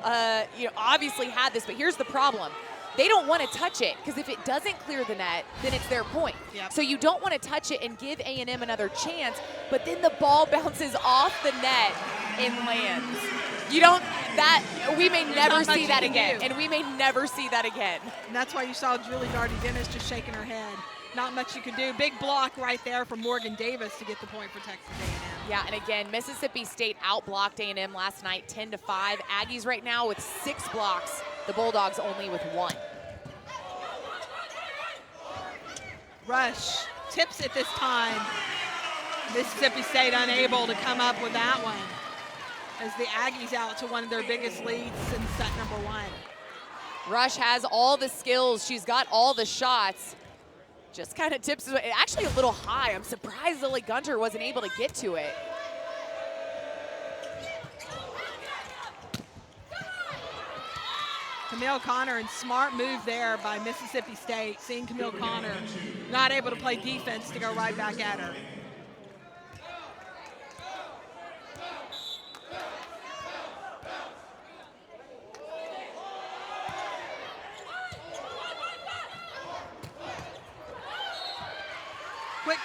obviously had this, but here's the problem. They don't want to touch it, because if it doesn't clear the net, then it's their point. Yep. So you don't want to touch it and give A&M another chance, but then the ball bounces off the net and lands. We may never see that again, and we may never see that again. And that's why you saw Julie Darty-Dennis just shaking her head. Not much you could do. Big block right there from Morgan Davis to get the point for Texas A&M. Yeah, and again, Mississippi State outblocked A&M last night 10-5. Aggies right now with 6 blocks. The Bulldogs only with 1. Rush tips it this time. Mississippi State unable to come up with that one, as the Aggies out to one of their biggest leads in set number 1. Rush has all the skills. She's got all the shots. Just kind of tips it. Actually a little high. I'm surprised Lily Gunter wasn't able to get to it. Camille Connor, and smart move there by Mississippi State, seeing Camille Connor not able to play defense to go right back at her.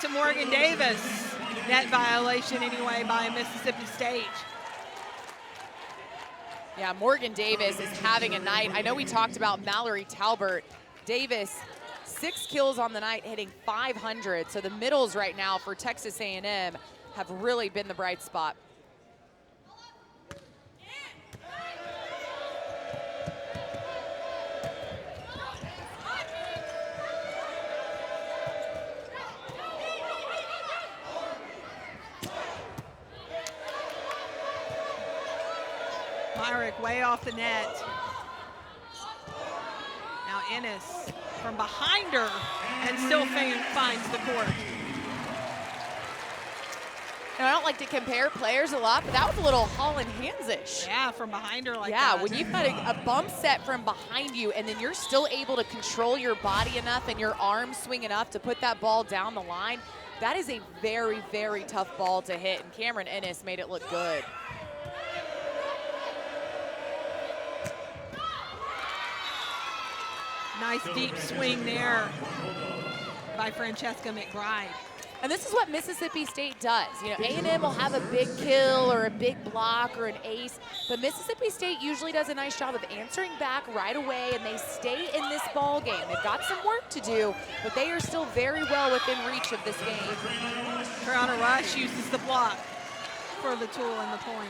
to Morgan Davis. Net violation anyway by Mississippi State. Yeah, Morgan Davis is having a night. I know we talked about Mallory Talbert. Davis, 6 kills on the night, hitting 500. So the middles right now for Texas A&M have really been the bright spot. Myrick way off the net. Now Ennis from behind her and still finds the court. Now, I don't like to compare players a lot, but that was a little Holland Hands-ish. Yeah, from behind her like that. that. When you've got a bump set from behind you and then you're still able to control your body enough and your arms swing enough to put that ball down the line, that is a very, very tough ball to hit, and Cameron Ennis made it look good. Nice deep swing there by Francesca McBride. And this is what Mississippi State does. You know, A&M will have a big kill or a big block or an ace, but Mississippi State usually does a nice job of answering back right away, and they stay in this ball game. They've got some work to do, but they are still very well within reach of this game. Triana Rush uses the block for the tool and the point.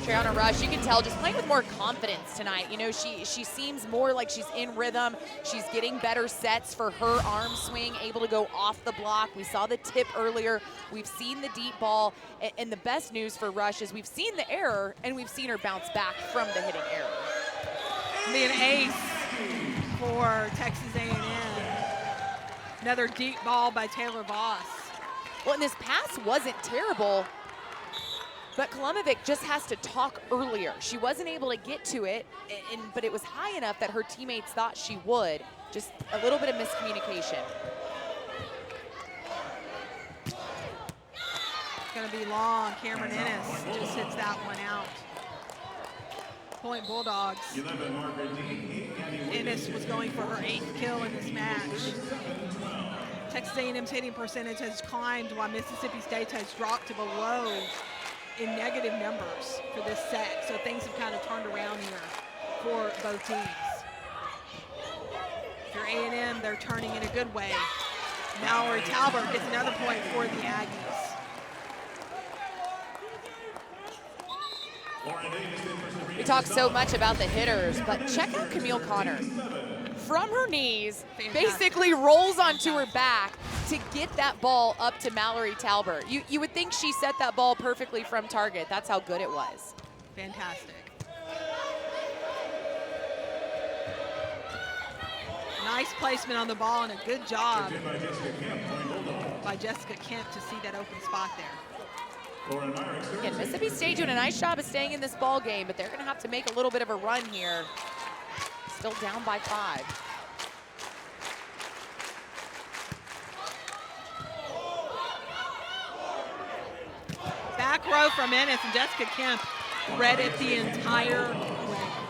Triana Rush, you can tell, just playing with more confidence tonight. You know, she seems more like she's in rhythm. She's getting better sets for her arm swing, able to go off the block. We saw the tip earlier. We've seen the deep ball. And the best news for Rush is we've seen the error, and we've seen her bounce back from the hitting error. Be an ace for Texas A&M. Another deep ball by Taylor Voss. Well, and this pass wasn't terrible, but Kolumovic just has to talk earlier. She wasn't able to get to it, but it was high enough that her teammates thought she would. Just a little bit of miscommunication. It's going to be long. Cameron Ennis just hits that one out. Point Bulldogs. Ennis was going for her 8th kill in this match. Texas A&M's hitting percentage has climbed while Mississippi State has dropped to below in negative numbers for this set. So things have kind of turned around here for both teams. If you're A&M, they're turning in a good way. Mallory Talbert gets another point for the Aggies. We talk so much about the hitters, but check out Camille Connor. From her knees, basically rolls onto her back to get that ball up to Mallory Talbert. You would think she set that ball perfectly from target. That's how good it was. Fantastic. Nice placement on the ball and a good job by Jessica Kemp to see that open spot there. Again, Mississippi State doing a nice job of staying in this ball game, but they're going to have to make a little bit of a run here. Still down by 5. Back row from Ennis, and Jessica Kemp read it the entire way.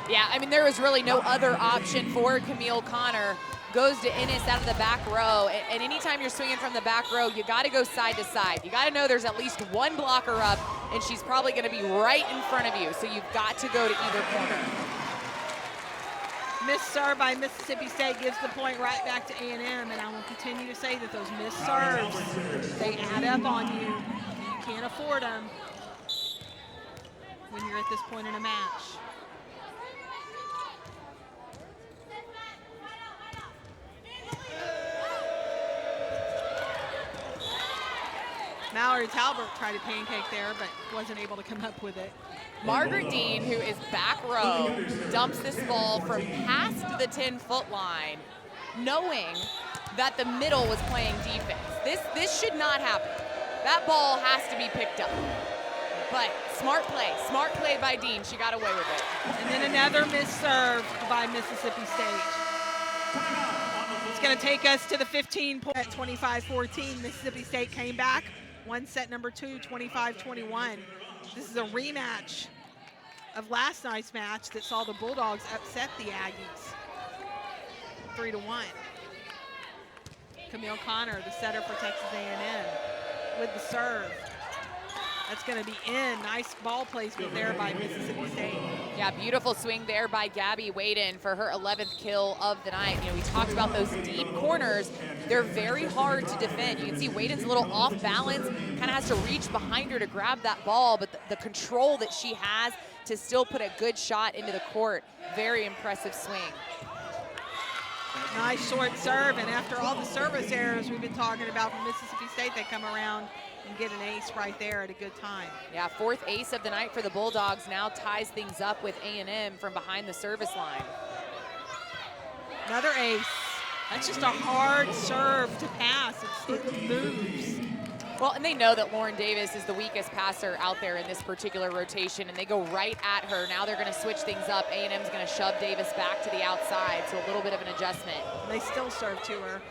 Yeah, I mean, there was really no other option for Camille Connor. Goes to Ennis out of the back row, and anytime you're swinging from the back row, you got to go side to side. You got to know there's at least one blocker up, and she's probably going to be right in front of you, so you've got to go to either corner. Missed serve by Mississippi State gives the point right back to A&M, and I will continue to say that those missed serves, they add up on you. You can't afford them when you're at this point in a match. Mallory Talbot tried a pancake there, but wasn't able to come up with it. Margaret Dean, who is back row, dumps this ball from past the 10-foot line, knowing that the middle was playing defense. This should not happen. That ball has to be picked up. But smart play by Dean. She got away with it. And then another missed serve by Mississippi State. It's going to take us to the 15 point at 25-14. Mississippi State came back. Won set number 2, 25-21. This is a rematch of last night's match that saw the Bulldogs upset the Aggies 3-1. Camille Connor, the setter for Texas A&M, with the serve. That's going to be in. Nice ball placement there by Mississippi State. Yeah, beautiful swing there by Gabby Waden for her 11th kill of the night. You know, we talked about those deep corners. They're very hard to defend. You can see Waden's a little off balance, kind of has to reach behind her to grab that ball, but the control that she has to still put a good shot into the court, very impressive swing. Nice short serve, and after all the service errors we've been talking about from Mississippi State, they come around and get an ace right there at a good time. Yeah, 4th ace of the night for the Bulldogs, now ties things up with A&M from behind the service line. Another ace. That's just a hard serve to pass. It moves. Well, and they know that Lauren Davis is the weakest passer out there in this particular rotation, and they go right at her. Now they're going to switch things up. A&M's going to shove Davis back to the outside, so a little bit of an adjustment. They still serve to her.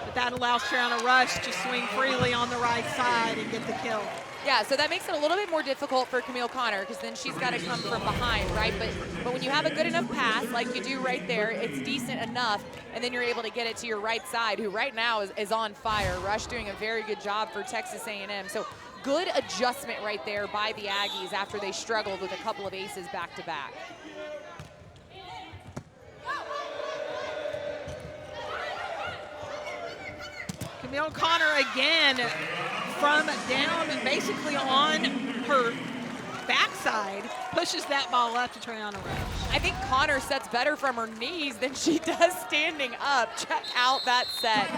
But that allows Triana Rush to swing freely on the right side and get the kill. Yeah, so that makes it a little bit more difficult for Camille Connor because then she's got to come from behind, right? But when you have a good enough pass like you do right there, it's decent enough, and then you're able to get it to your right side, who right now is on fire. Rush doing a very good job for Texas A&M. So good adjustment right there by the Aggies after they struggled with a couple of aces back-to-back. Camille Connor again from down basically on her backside, pushes that ball up to Triana Rush. I think Connor sets better from her knees than she does standing up. Check out that set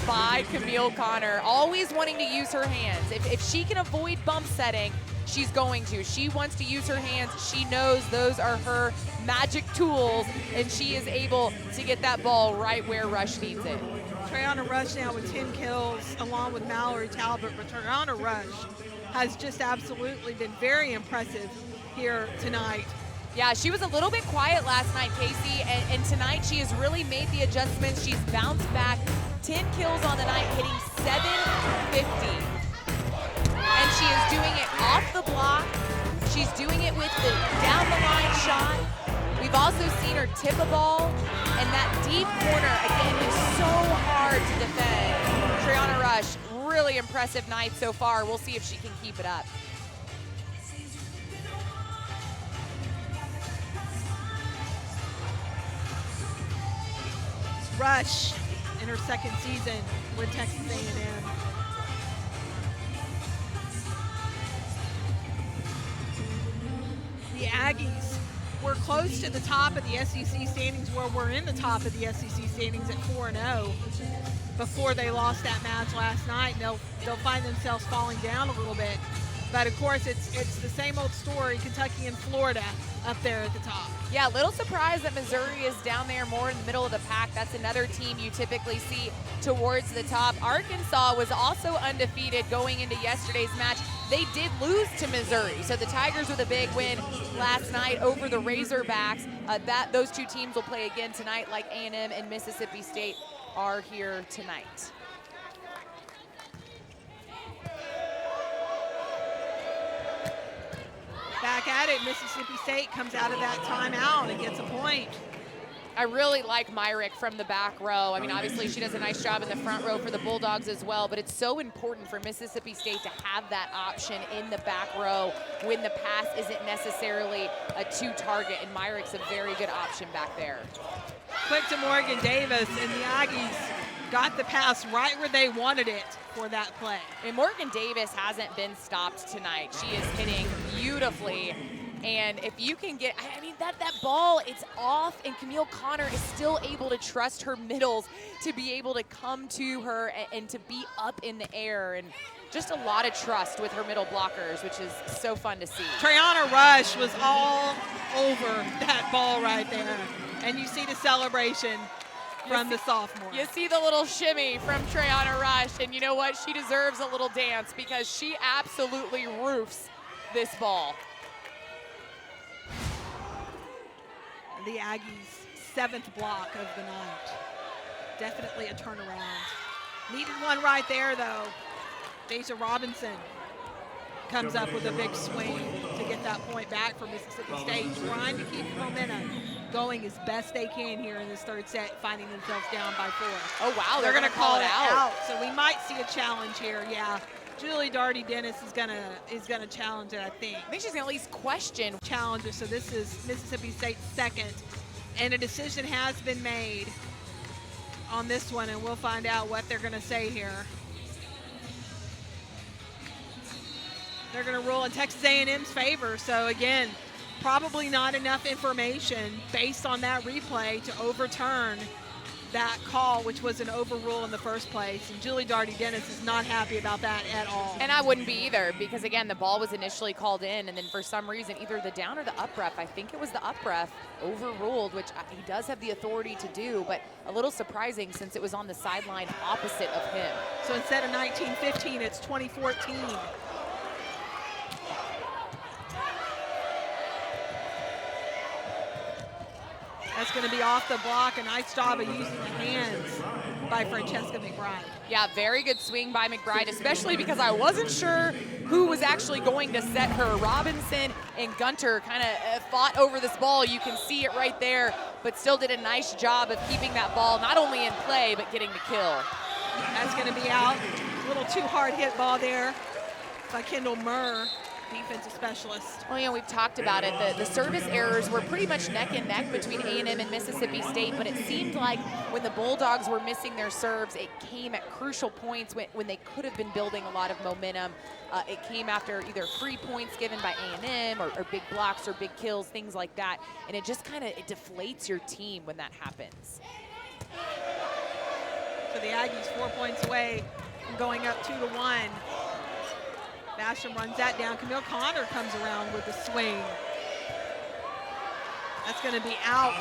by Camille Connor, always wanting to use her hands. If she can avoid bump setting, she's going to. She wants to use her hands. She knows those are her magic tools, and she is able to get that ball right where Rush needs it. Triana Rush now with 10 kills along with Mallory Talbot, but Triana Rush has just absolutely been very impressive here tonight. Yeah, she was a little bit quiet last night, Casey, and tonight she has really made the adjustments. She's bounced back, 10 kills on the night, hitting .750. And she is doing it off the block. She's doing it with the down-the-line shot. We've also seen her tip a ball, and that deep corner, again, is so hard to defend. Triana Rush, really impressive night so far. We'll see if she can keep it up. Rush in her second season with Texas A&M. The Aggies were close to the top of the SEC standings, where we're in the top of the SEC standings at 4-0 before they lost that match last night. And they'll find themselves falling down a little bit. But of course, it's the same old story, Kentucky and Florida up there at the top. Yeah, a little surprised that Missouri is down there more in the middle of the pack. That's another team you typically see towards the top. Arkansas was also undefeated going into yesterday's match. They did lose to Missouri, so the Tigers with a big win last night over the Razorbacks. Those two teams will play again tonight, like A&M and Mississippi State are here tonight. Back at it, Mississippi State comes out of that timeout and gets a point. I really like Myrick from the back row. I mean, obviously she does a nice job in the front row for the Bulldogs as well, but it's so important for Mississippi State to have that option in the back row when the pass isn't necessarily a two-target, and Myrick's a very good option back there. Quick to Morgan Davis, and the Aggies got the pass right where they wanted it for that play. And Morgan Davis hasn't been stopped tonight. She is hitting beautifully. And if you can get, I mean, that ball, it's off, and Camille Connor is still able to trust her middles to be able to come to her and to be up in the air. And just a lot of trust with her middle blockers, which is so fun to see. Triana Rush was all over that ball right there. And you see the celebration from the sophomore. You see the little shimmy from Triana Rush, and you know what? She deserves a little dance because she absolutely roofs this ball. The Aggies' 7th block of the night. Definitely a turnaround. Needed one right there, though. Deja Robinson comes up with a big swing to get that point back for Mississippi State, trying to keep the momentum going as best they can here in this third set, finding themselves down by 4. Oh, wow, They're going to call it out. So we might see a challenge here, yeah. Julie Darty-Dennis is gonna challenge it, I think. I think she's going to at least question. Challenger, so this is Mississippi State's second, and a decision has been made on this one, and we'll find out what they're going to say here. They're going to rule in Texas A&M's favor, so again, probably not enough information based on that replay to overturn that call, which was an overrule in the first place, and Julie Darty-Dennis is not happy about that at all. And I wouldn't be either, because again, the ball was initially called in, and then for some reason, either the down or the up ref, I think it was the up ref, overruled, which he does have the authority to do, but a little surprising since it was on the sideline opposite of him. So instead of 1915, it's 2014. That's going to be off the block. A nice job of using the hands by Francesca McBride. Yeah, very good swing by McBride, especially because I wasn't sure who was actually going to set her. Robinson and Gunter kind of fought over this ball. You can see it right there, but still did a nice job of keeping that ball not only in play, but getting the kill. That's going to be out. A little too hard hit ball there by Kendall Murr, defensive specialist. Well, we've talked about it. The service errors were pretty much neck and neck between A&M and Mississippi State, but it seemed like when the Bulldogs were missing their serves, it came at crucial points when they could have been building a lot of momentum. It came after either free points given by A&M or big blocks or big kills, things like that, and it just kind of deflates your team when that happens. So the Aggies 4 points away from going up 2-1. Basham runs that down. Camille Connor comes around with a swing. That's going to be out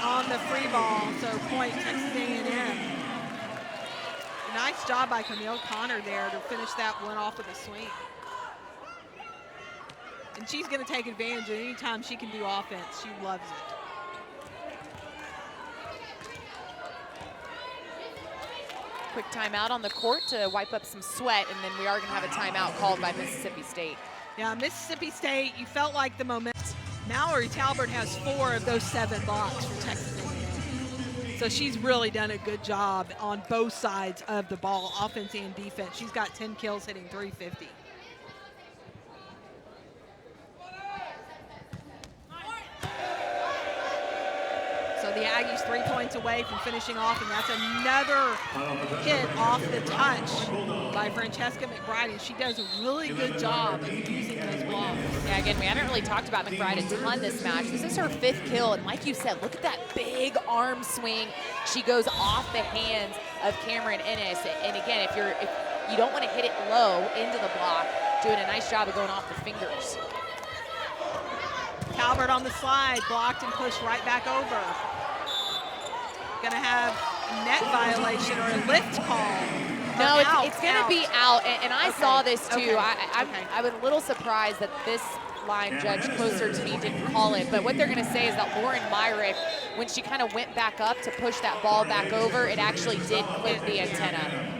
on the free ball, so point Texas A&M. Nice job by Camille Connor there to finish that one off with a swing. And she's going to take advantage of any time she can do offense. She loves it. Quick timeout on the court to wipe up some sweat, and then we are going to have a timeout called by Mississippi State. Yeah, Mississippi State, you felt like the momentum. Mallory Talbert has 4 of those 7 blocks for Texas A&M. So she's really done a good job on both sides of the ball, offense and defense. She's got 10 kills, hitting 350. So the Aggies 3 points away from finishing off, and that's another hit off the touch by Francesca McBride, and she does a really good job of using those blocks. Yeah, again, we haven't really talked about McBride a ton this match. This is her 5th kill, and like you said, look at that big arm swing. She goes off the hands of Cameron Ennis, and again, if you don't want to hit it low into the block, doing a nice job of going off the fingers. Talbert on the slide, blocked and pushed right back over. Gonna have a net violation or a lift call. No, it's gonna be out, and I saw this too. Okay. I was a little surprised that this line judge closer to me didn't call it, but what they're gonna say is that Lauren Myrick, when she kind of went back up to push that ball back over, it actually did clip the antenna.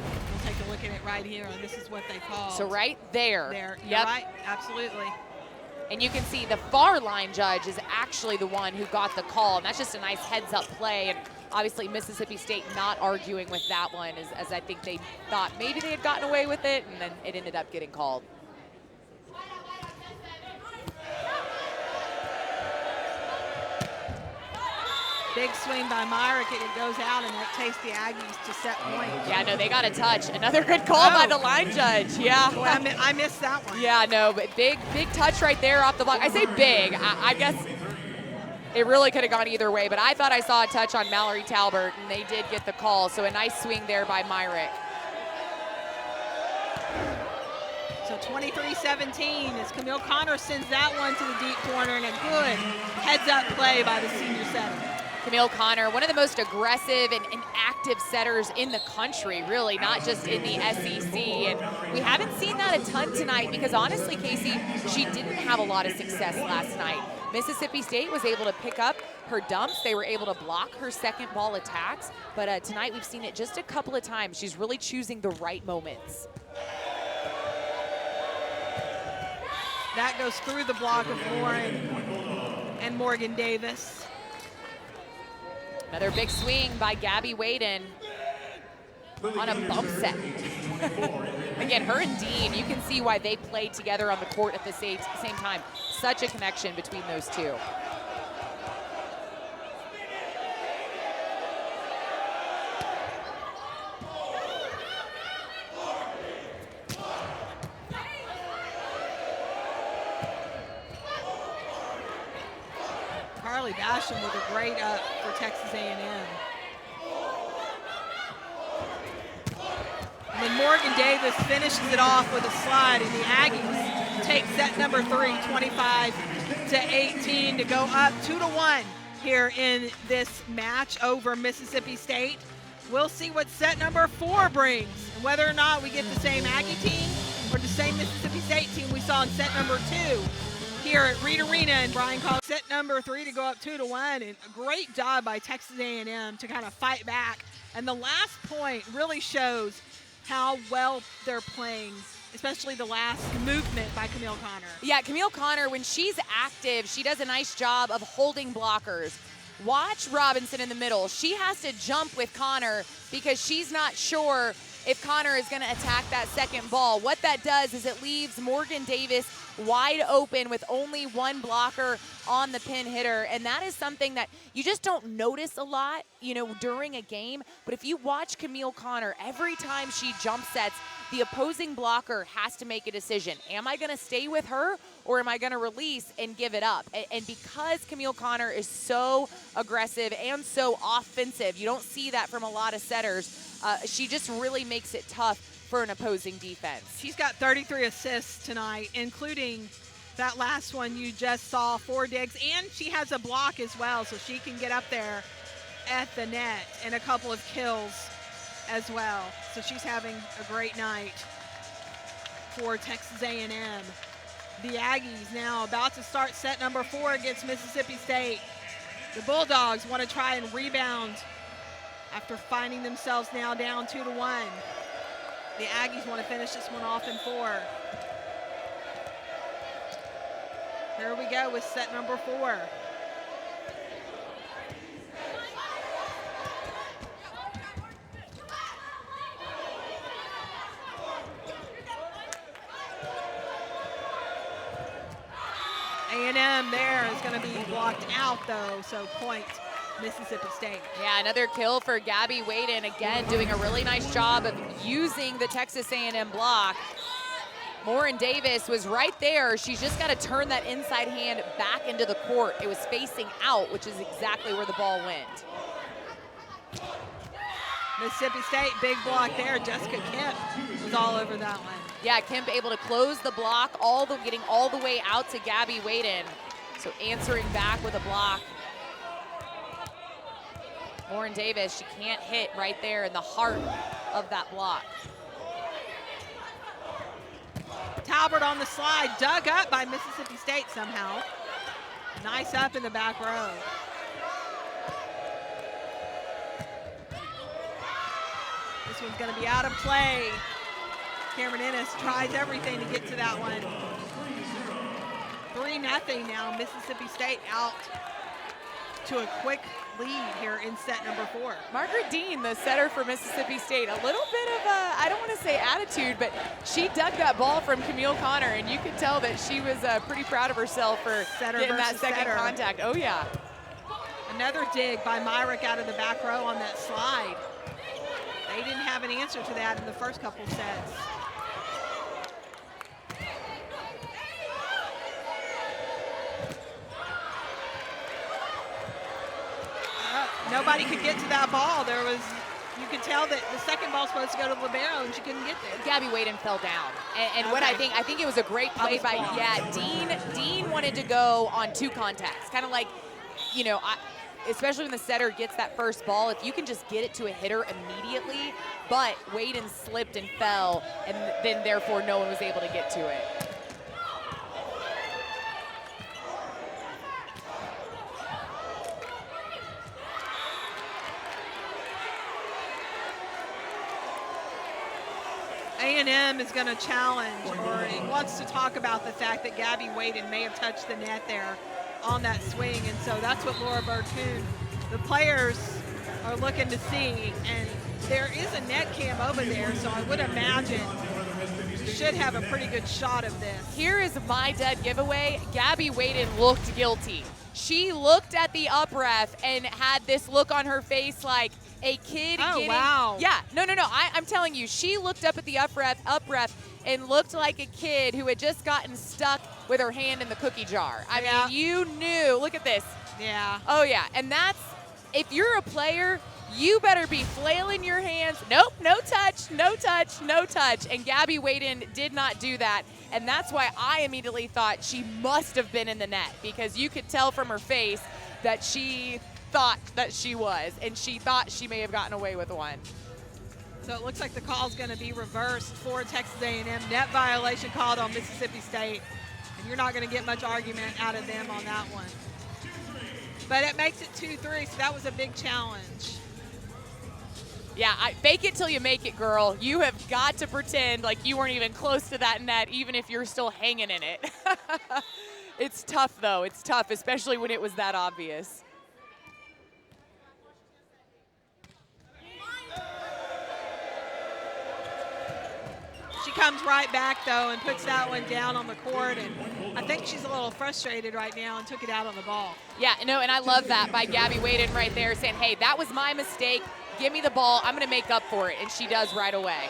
We'll take a look at it right here, and this is what they call. So right there. You're right, absolutely. And you can see the far line judge is actually the one who got the call, and that's just a nice heads-up play. And obviously Mississippi State not arguing with that one, as I think they thought maybe they had gotten away with it, and then it ended up getting called. Big swing by Myrick, it goes out, and that takes the Aggies to set point. Yeah, no, they got a touch. Another good call by the line judge, yeah. Boy, I missed that one. Yeah, no, but big touch right there off the block. I say big, I guess it really could have gone either way, but I thought I saw a touch on Mallory Talbert, and they did get the call, so a nice swing there by Myrick. So 23-17 as Camille Connor sends that one to the deep corner, and a good heads-up play by the senior setter. Camille Connor, one of the most aggressive and active setters in the country, really, not just in the SEC. And we haven't seen that a ton tonight because honestly, Casey, she didn't have a lot of success last night. Mississippi State was able to pick up her dumps. They were able to block her second ball attacks. But tonight we've seen it just a couple of times. She's really choosing the right moments. That goes through the block of Lauren and Morgan Davis. Another big swing by Gabby Waden on a bump set. Again, her and Dean, you can see why they played together on the court at the same time. Such a connection between those two. Carly Basham with a great up for Texas A&M. And then Morgan Davis finishes it off with a slide, and the Aggies take set number 3, 25-18, to go up 2-1 here in this match over Mississippi State. We'll see what set number 4 brings, and whether or not we get the same Aggie team or the same Mississippi State team we saw in set number 2 here at Reed Arena. And Brian called set number 3 to go up 2-1, and a great job by Texas A&M to kind of fight back. And the last point really shows how well they're playing, especially the last movement by Camille Connor. Yeah, Camille Connor, when she's active, she does a nice job of holding blockers. Watch Robinson in the middle. She has to jump with Connor because she's not sure if Connor is going to attack that second ball. What that does is it leaves Morgan Davis wide open with only one blocker on the pin hitter, and that is something that you just don't notice a lot, you know, during a game. But if you watch Camille Connor, every time she jump sets, the opposing blocker has to make a decision. Am I going to stay with her, or am I going to release and give it up? And because Camille Connor is so aggressive and so offensive, you don't see that from a lot of setters, she just really makes it tough for an opposing defense. She's got 33 assists tonight, including that last one you just saw, 4 digs, and she has a block as well, so she can get up there at the net, and a couple of kills as well. So she's having a great night for Texas A&M. The Aggies now about to start set number 4 against Mississippi State. The Bulldogs want to try and rebound after finding themselves now down 2-1. The Aggies want to finish this one off in 4. Here we go with set number 4. A&M there is going to be blocked out, though, so point Mississippi State. Yeah, another kill for Gabby Waden, again doing a really nice job of using the Texas A&M block. Lauren Davis was right there. She's just got to turn that inside hand back into the court. It was facing out, which is exactly where the ball went. Mississippi State, big block there. Jessica Kemp was all over that one. Yeah, Kemp able to close the block, getting all the way out to Gabby Waden. So answering back with a block. Lauren Davis, she can't hit right there in the heart of that block. Talbert on the slide, dug up by Mississippi State somehow. Nice up in the back row. This one's going to be out of play. Cameron Ennis tries everything to get to that one. 3-0 now. Mississippi State out to a quick lead here in set number 4. Margaret Dean, the setter for Mississippi State, a little bit of a, I don't want to say attitude, but she dug that ball from Camille Connor, and you could tell that she was pretty proud of herself for getting that second contact. Oh, yeah. Another dig by Myrick out of the back row on that slide. They didn't have an answer to that in the first couple sets. Nobody could get to that ball. You could tell that the second ball's supposed to go to libero, and she couldn't get there. Gabby Waden fell down, and what I think it was a great play by Dean wanted to go on 2 contacts, kind of like, you know, especially when the setter gets that first ball, if you can just get it to a hitter immediately, but Waden slipped and fell, and then therefore no one was able to get to it. A&M is going to challenge, or it wants to talk about the fact that Gabby Waden may have touched the net there on that swing, and so that's what Laura Bertoon, the players are looking to see, and there is a net cam over there, so I would imagine you should have a pretty good shot of this. Here is my dead giveaway. Gabby Waden looked guilty. She looked at the up ref and had this look on her face like a kid getting. Wow. Yeah, no. I'm telling you, she looked up at the up ref and looked like a kid who had just gotten stuck with her hand in the cookie jar. I mean, you knew. Look at this. Yeah. Oh, yeah. And that's, if you're a player, you better be flailing your hands. Nope, no touch, no touch, no touch. And Gabby Waden did not do that. And that's why I immediately thought she must have been in the net, because you could tell from her face that she thought that she was, and she thought she may have gotten away with one. So it looks like the call is going to be reversed for Texas A&M. Net violation called on Mississippi State. And you're not going to get much argument out of them on that one. But it makes it 2-3, so that was a big challenge. Yeah, fake it till you make it, girl. You have got to pretend like you weren't even close to that net, even if you're still hanging in it. It's tough, though. It's tough, especially when it was that obvious. She comes right back, though, and puts that one down on the court. And I think she's a little frustrated right now and took it out on the ball. Yeah, no, and I love that by Gabby Waden right there saying, hey, that was my mistake. Give me the ball. I'm going to make up for it. And she does right away.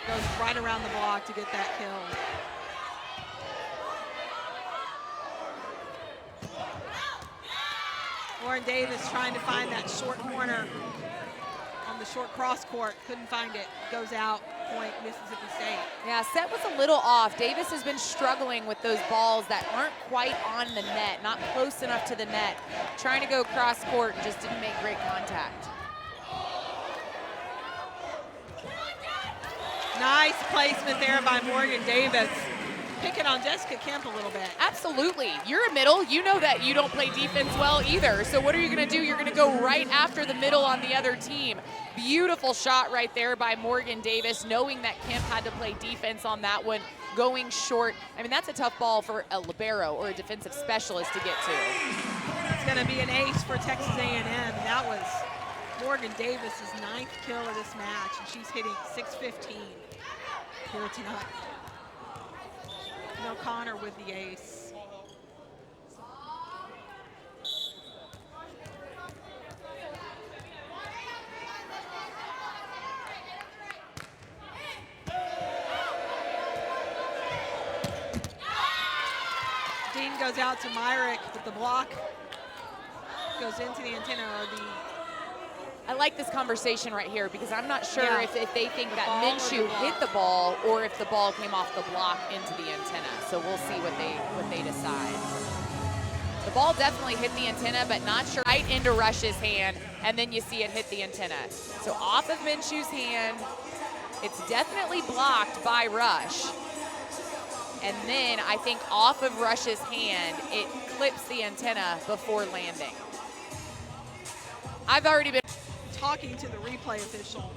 Goes right around the block to get that kill. Lauren Davis trying to find that short corner on the short cross court. Couldn't find it. Goes out. Point Mississippi State. Yeah, set was a little off. Davis has been struggling with those balls that aren't quite on the net, not close enough to the net. Trying to go cross court and just didn't make great contact. Nice placement there by Morgan Davis. Picking on Jessica Kemp a little bit. Absolutely. You're a middle. You know that you don't play defense well either. So what are you going to do? You're going to go right after the middle on the other team. Beautiful shot right there by Morgan Davis, knowing that Kemp had to play defense on that one, going short. I mean, that's a tough ball for a libero or a defensive specialist to get to. It's going to be an ace for Texas A&M. That was Morgan Davis's 9th kill of this match, and she's hitting .615 here tonight. O'Connor with the ace. Dean goes out to Myrick, but the block goes into the antenna or the. I like this conversation right here because I'm not sure if they think that Minshew hit the ball or if the ball came off the block into the antenna. So we'll see what they decide. The ball definitely hit the antenna, but not sure. Right into Rush's hand, and then you see it hit the antenna. So off of Minshew's hand, it's definitely blocked by Rush. And then I think off of Rush's hand, it clips the antenna before landing. I've already been talking to the replay official.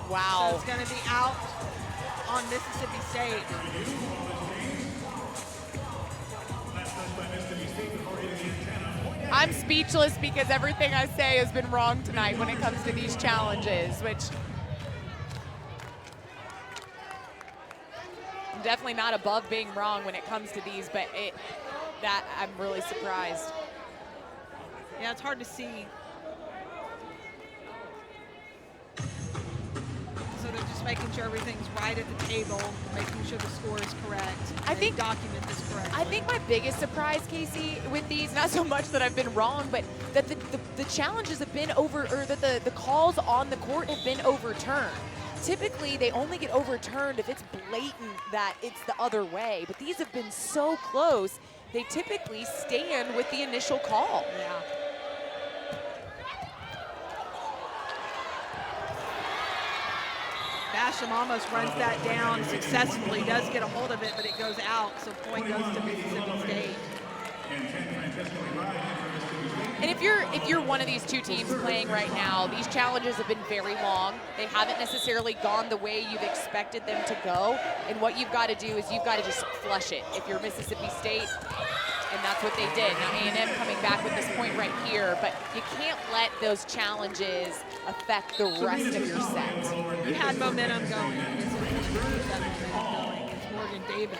Wow. So it's going to be out on Mississippi State. I'm speechless because everything I say has been wrong tonight when it comes to these challenges, which I'm definitely not above being wrong when it comes to these, but that I'm really surprised. Yeah, it's hard to see. So they're just making sure everything's right at the table, making sure the score is correct. I think document this correctly. I think my biggest surprise, Casey, with these, not so much that I've been wrong, but that the challenges have been over, or that the calls on the court have been overturned. Typically, they only get overturned if it's blatant that it's the other way, but these have been so close, they typically stand with the initial call. Yeah. Basham almost runs that down successfully, does get a hold of it, but it goes out, so point goes to Mississippi State. And if you're one of these two teams playing right now, these challenges have been very long. They haven't necessarily gone the way you've expected them to go. And what you've got to do is you've got to just flush it. If you're Mississippi State, and that's what they did. Now A&M coming back with this point right here, but you can't let those challenges affect the rest of your set. You had momentum going. That momentum going as Morgan Davis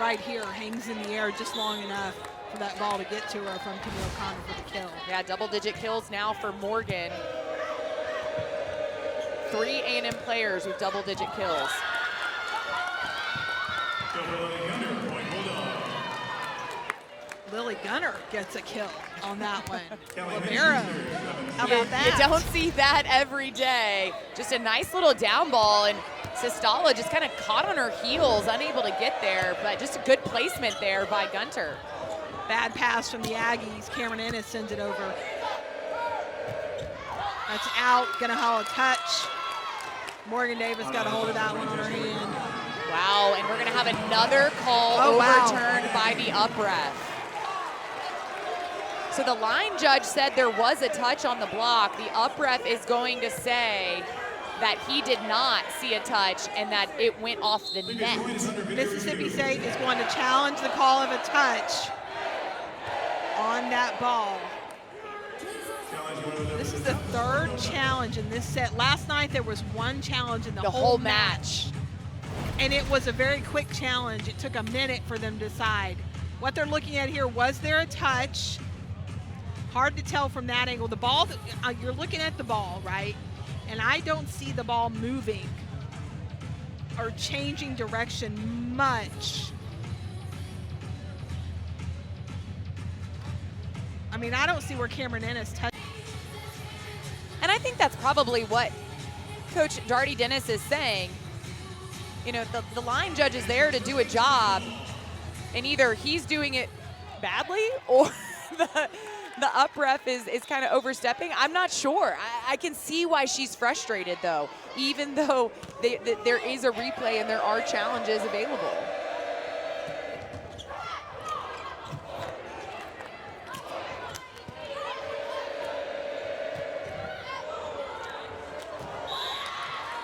right here hangs in the air just long enough for that ball to get to her from Camille O'Connor for the kill. Yeah, double-digit kills now for Morgan. 3 A&M players with double-digit kills. Lily Gunner gets a kill on that one. Rivera, how about that? You don't see that every day. Just a nice little down ball, and Sistala just kind of caught on her heels, unable to get there, but just a good placement there by Gunter. Bad pass from the Aggies. Cameron Ennis sends it over. That's out, gonna haul a touch. Morgan Davis got a hold of that one on her hand. Wow, and we're gonna have another call overturned by the up ref. So the line judge said there was a touch on the block. The up ref is going to say that he did not see a touch and that it went off the net. Mississippi State is going to challenge the call of a touch on that ball. This is the 3rd challenge in this set. Last night there was 1 challenge in the whole match. And it was a very quick challenge. It took a minute for them to decide. What they're looking at here, was there a touch? Hard to tell from that angle. The ball, you're looking at the ball, right? And I don't see the ball moving or changing direction much. I mean, I don't see where Cameron Ennis touched. And I think that's probably what Coach Darty Dennis is saying. You know, the line judge is there to do a job, and either he's doing it badly or the up ref is kind of overstepping. I'm not sure. I can see why she's frustrated, though, even though there is a replay and there are challenges available.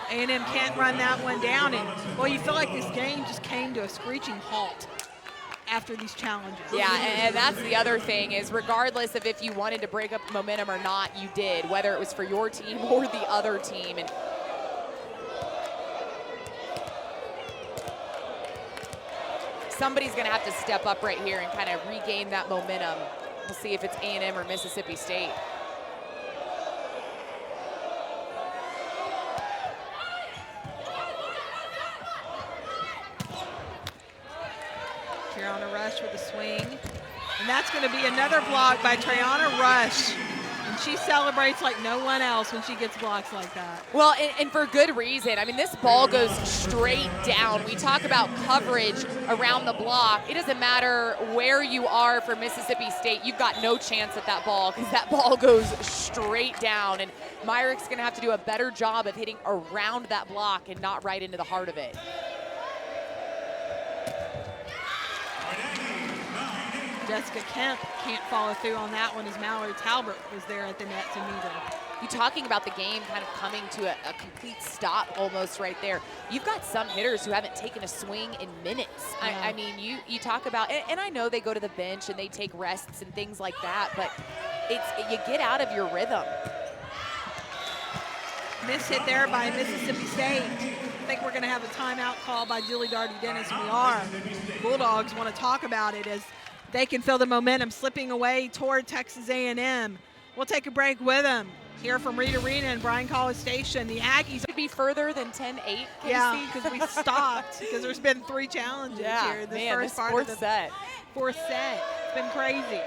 A&M can't run that one down, and well, you feel like this game just came to a screeching halt after these challenges. Yeah, and that's the other thing is regardless of if you wanted to break up momentum or not, you did, whether it was for your team or the other team. And somebody's going to have to step up right here and kind of regain that momentum. We'll see if it's A&M or Mississippi State. Triana Rush with a swing. And that's going to be another block by Triana Rush. And she celebrates like no one else when she gets blocks like that. Well, and for good reason. I mean, this ball goes straight down. We talk about coverage around the block. It doesn't matter where you are for Mississippi State. You've got no chance at that ball because that ball goes straight down. And Myrick's going to have to do a better job of hitting around that block and not right into the heart of it. Jessica Kemp can't follow through on that one as Mallory Talbert was there at the net to meet her. You talking about the game kind of coming to a complete stop almost right there. You've got some hitters who haven't taken a swing in minutes. Yeah. I mean, you talk about, and I know they go to the bench and they take rests and things like that, but you get out of your rhythm. Miss hit there by Mississippi State. I think we're going to have a timeout call by Julie Darty Dennis. We are. Bulldogs want to talk about it as they can feel the momentum slipping away toward Texas A&M. We'll take a break with them. Hear from Reed Arena and Bryan College Station. The Aggies Could be further than 10-8, Casey. Yeah, because we stopped because there's been 3 challenges here in the first part of the fourth set. It's been crazy.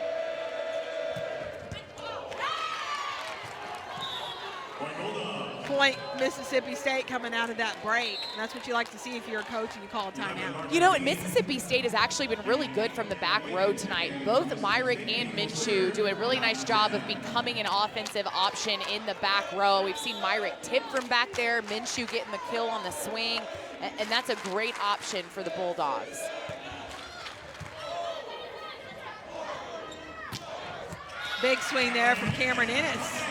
Point Mississippi State coming out of that break. And that's what you like to see if you're a coach and you call a timeout. You know, and Mississippi State has actually been really good from the back row tonight. Both Myrick and Minshew do a really nice job of becoming an offensive option in the back row. We've seen Myrick tip from back there, Minshew getting the kill on the swing, and that's a great option for the Bulldogs. Big swing there from Cameron Ennis.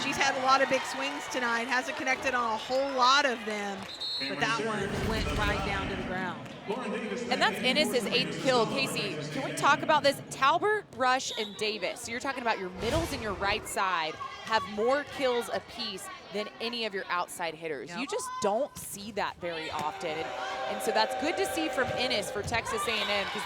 She's had a lot of big swings tonight, hasn't connected on a whole lot of them, but that one went right down to the ground. And that's Ennis's 8th kill. Casey, can we talk about this? Talbert, Rush, and Davis. So you're talking about your middles and your right side have more kills apiece than any of your outside hitters. Yep. You just don't see that very often. And so that's good to see from Ennis for Texas A&M, because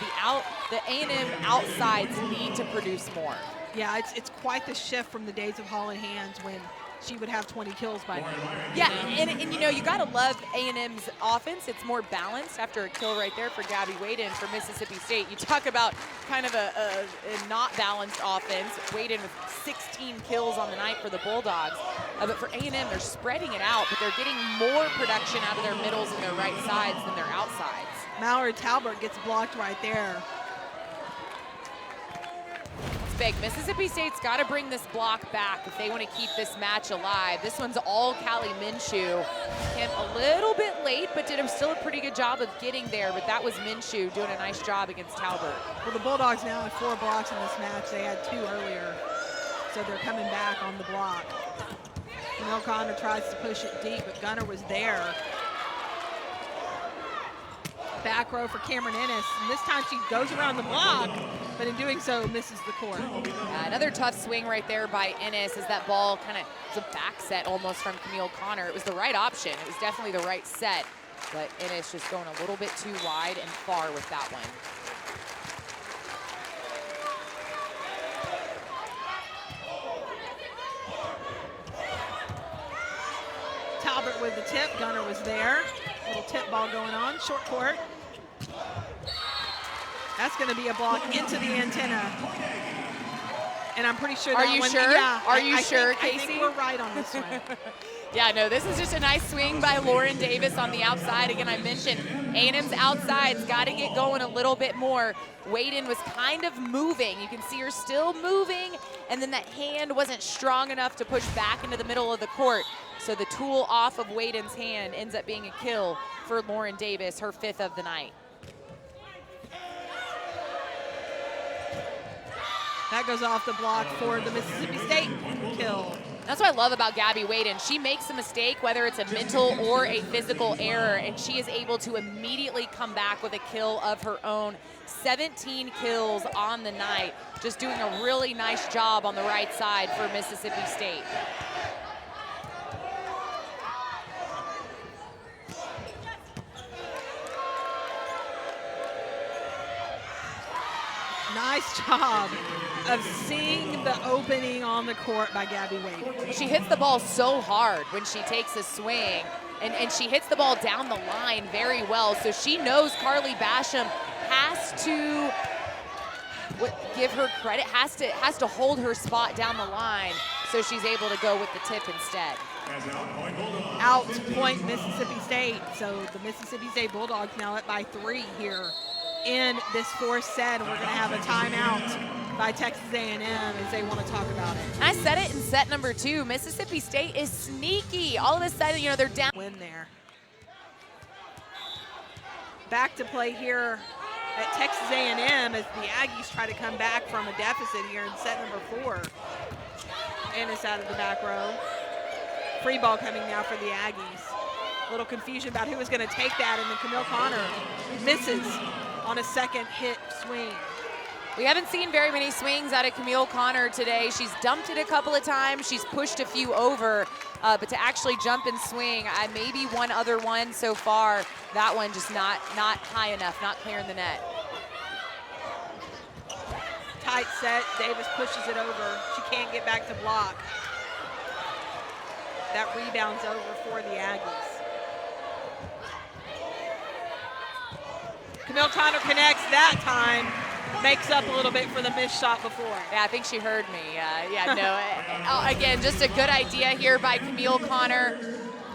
the A&M outsides need to produce more. Yeah, it's quite the shift from the days of Holland Hands when she would have 20 kills by now. Yeah, and you know, you gotta love A&M's offense. It's more balanced after a kill right there for Gabby Waden for Mississippi State. You talk about kind of a not balanced offense. Waden with 16 kills on the night for the Bulldogs. But for A&M, they're spreading it out, but they're getting more production out of their middles and their right sides than their outsides. Mallory Talbert gets blocked right there. Big. Mississippi State's got to bring this block back if they want to keep this match alive. This one's all Callie Minshew. Came a little bit late, but did still a pretty good job of getting there, but that was Minshew doing a nice job against Talbert. Well, the Bulldogs now have 4 blocks in this match. They had 2 earlier, so they're coming back on the block. Camille Connor tries to push it deep, but Gunner was there. Back row for Cameron Ennis, and this time she goes around the block, but in doing so misses the court. Another tough swing right there by Ennis as that ball kind of was a back set almost from Camille Connor. It was the right option. It was definitely the right set, but Ennis just going a little bit too wide and far with that one. Talbert with the tip, Gunner was there. Little tip ball going on, short court. That's going to be a block into the antenna. And I'm pretty sure that Are you one, sure? Yeah, Are you sure, Casey? I Casey? think we're right on this one. Yeah, no, this is just a nice swing by Lauren Davis on the outside. Again, I mentioned A&M's outside's got to get going a little bit more. Waden was kind of moving. You can see her still moving, and then that hand wasn't strong enough to push back into the middle of the court. So the tool off of Waden's hand ends up being a kill for Lauren Davis, her 5th of the night. That goes off the block for the Mississippi State kill. That's what I love about Gabby Waden. She makes a mistake, whether it's a mental or a physical error, and she is able to immediately come back with a kill of her own. 17 kills on the night, just doing a really nice job on the right side for Mississippi State. Nice job of seeing the opening on the court by Gabby Waden. She hits the ball so hard when she takes a swing, and she hits the ball down the line very well. So she knows Carly Basham has to give her credit, has to hold her spot down the line, so she's able to go with the tip instead. Out point Mississippi State. So the Mississippi State Bulldogs now up by 3 here in this 4th set, and we're going to have a timeout by Texas A&M as they want to talk about it. I said it in set number 2. Mississippi State is sneaky. All of a sudden, you know, they're down. Win there. Back to play here at Texas A&M as the Aggies try to come back from a deficit here in set number 4. Ennis out of the back row. Free ball coming now for the Aggies. A little confusion about who was going to take that, and then Camille Connor misses on a second hit swing. We haven't seen very many swings out of Camille Connor today. She's dumped it a couple of times. She's pushed a few over, but to actually jump and swing, maybe one other one so far. That one just not high enough, not clearing the net. Tight set, Davis pushes it over. She can't get back to block. That rebound's over for the Aggies. Camille Connor connects that time, makes up a little bit for the missed shot before. Yeah, I think she heard me. Again, just a good idea here by Camille Connor.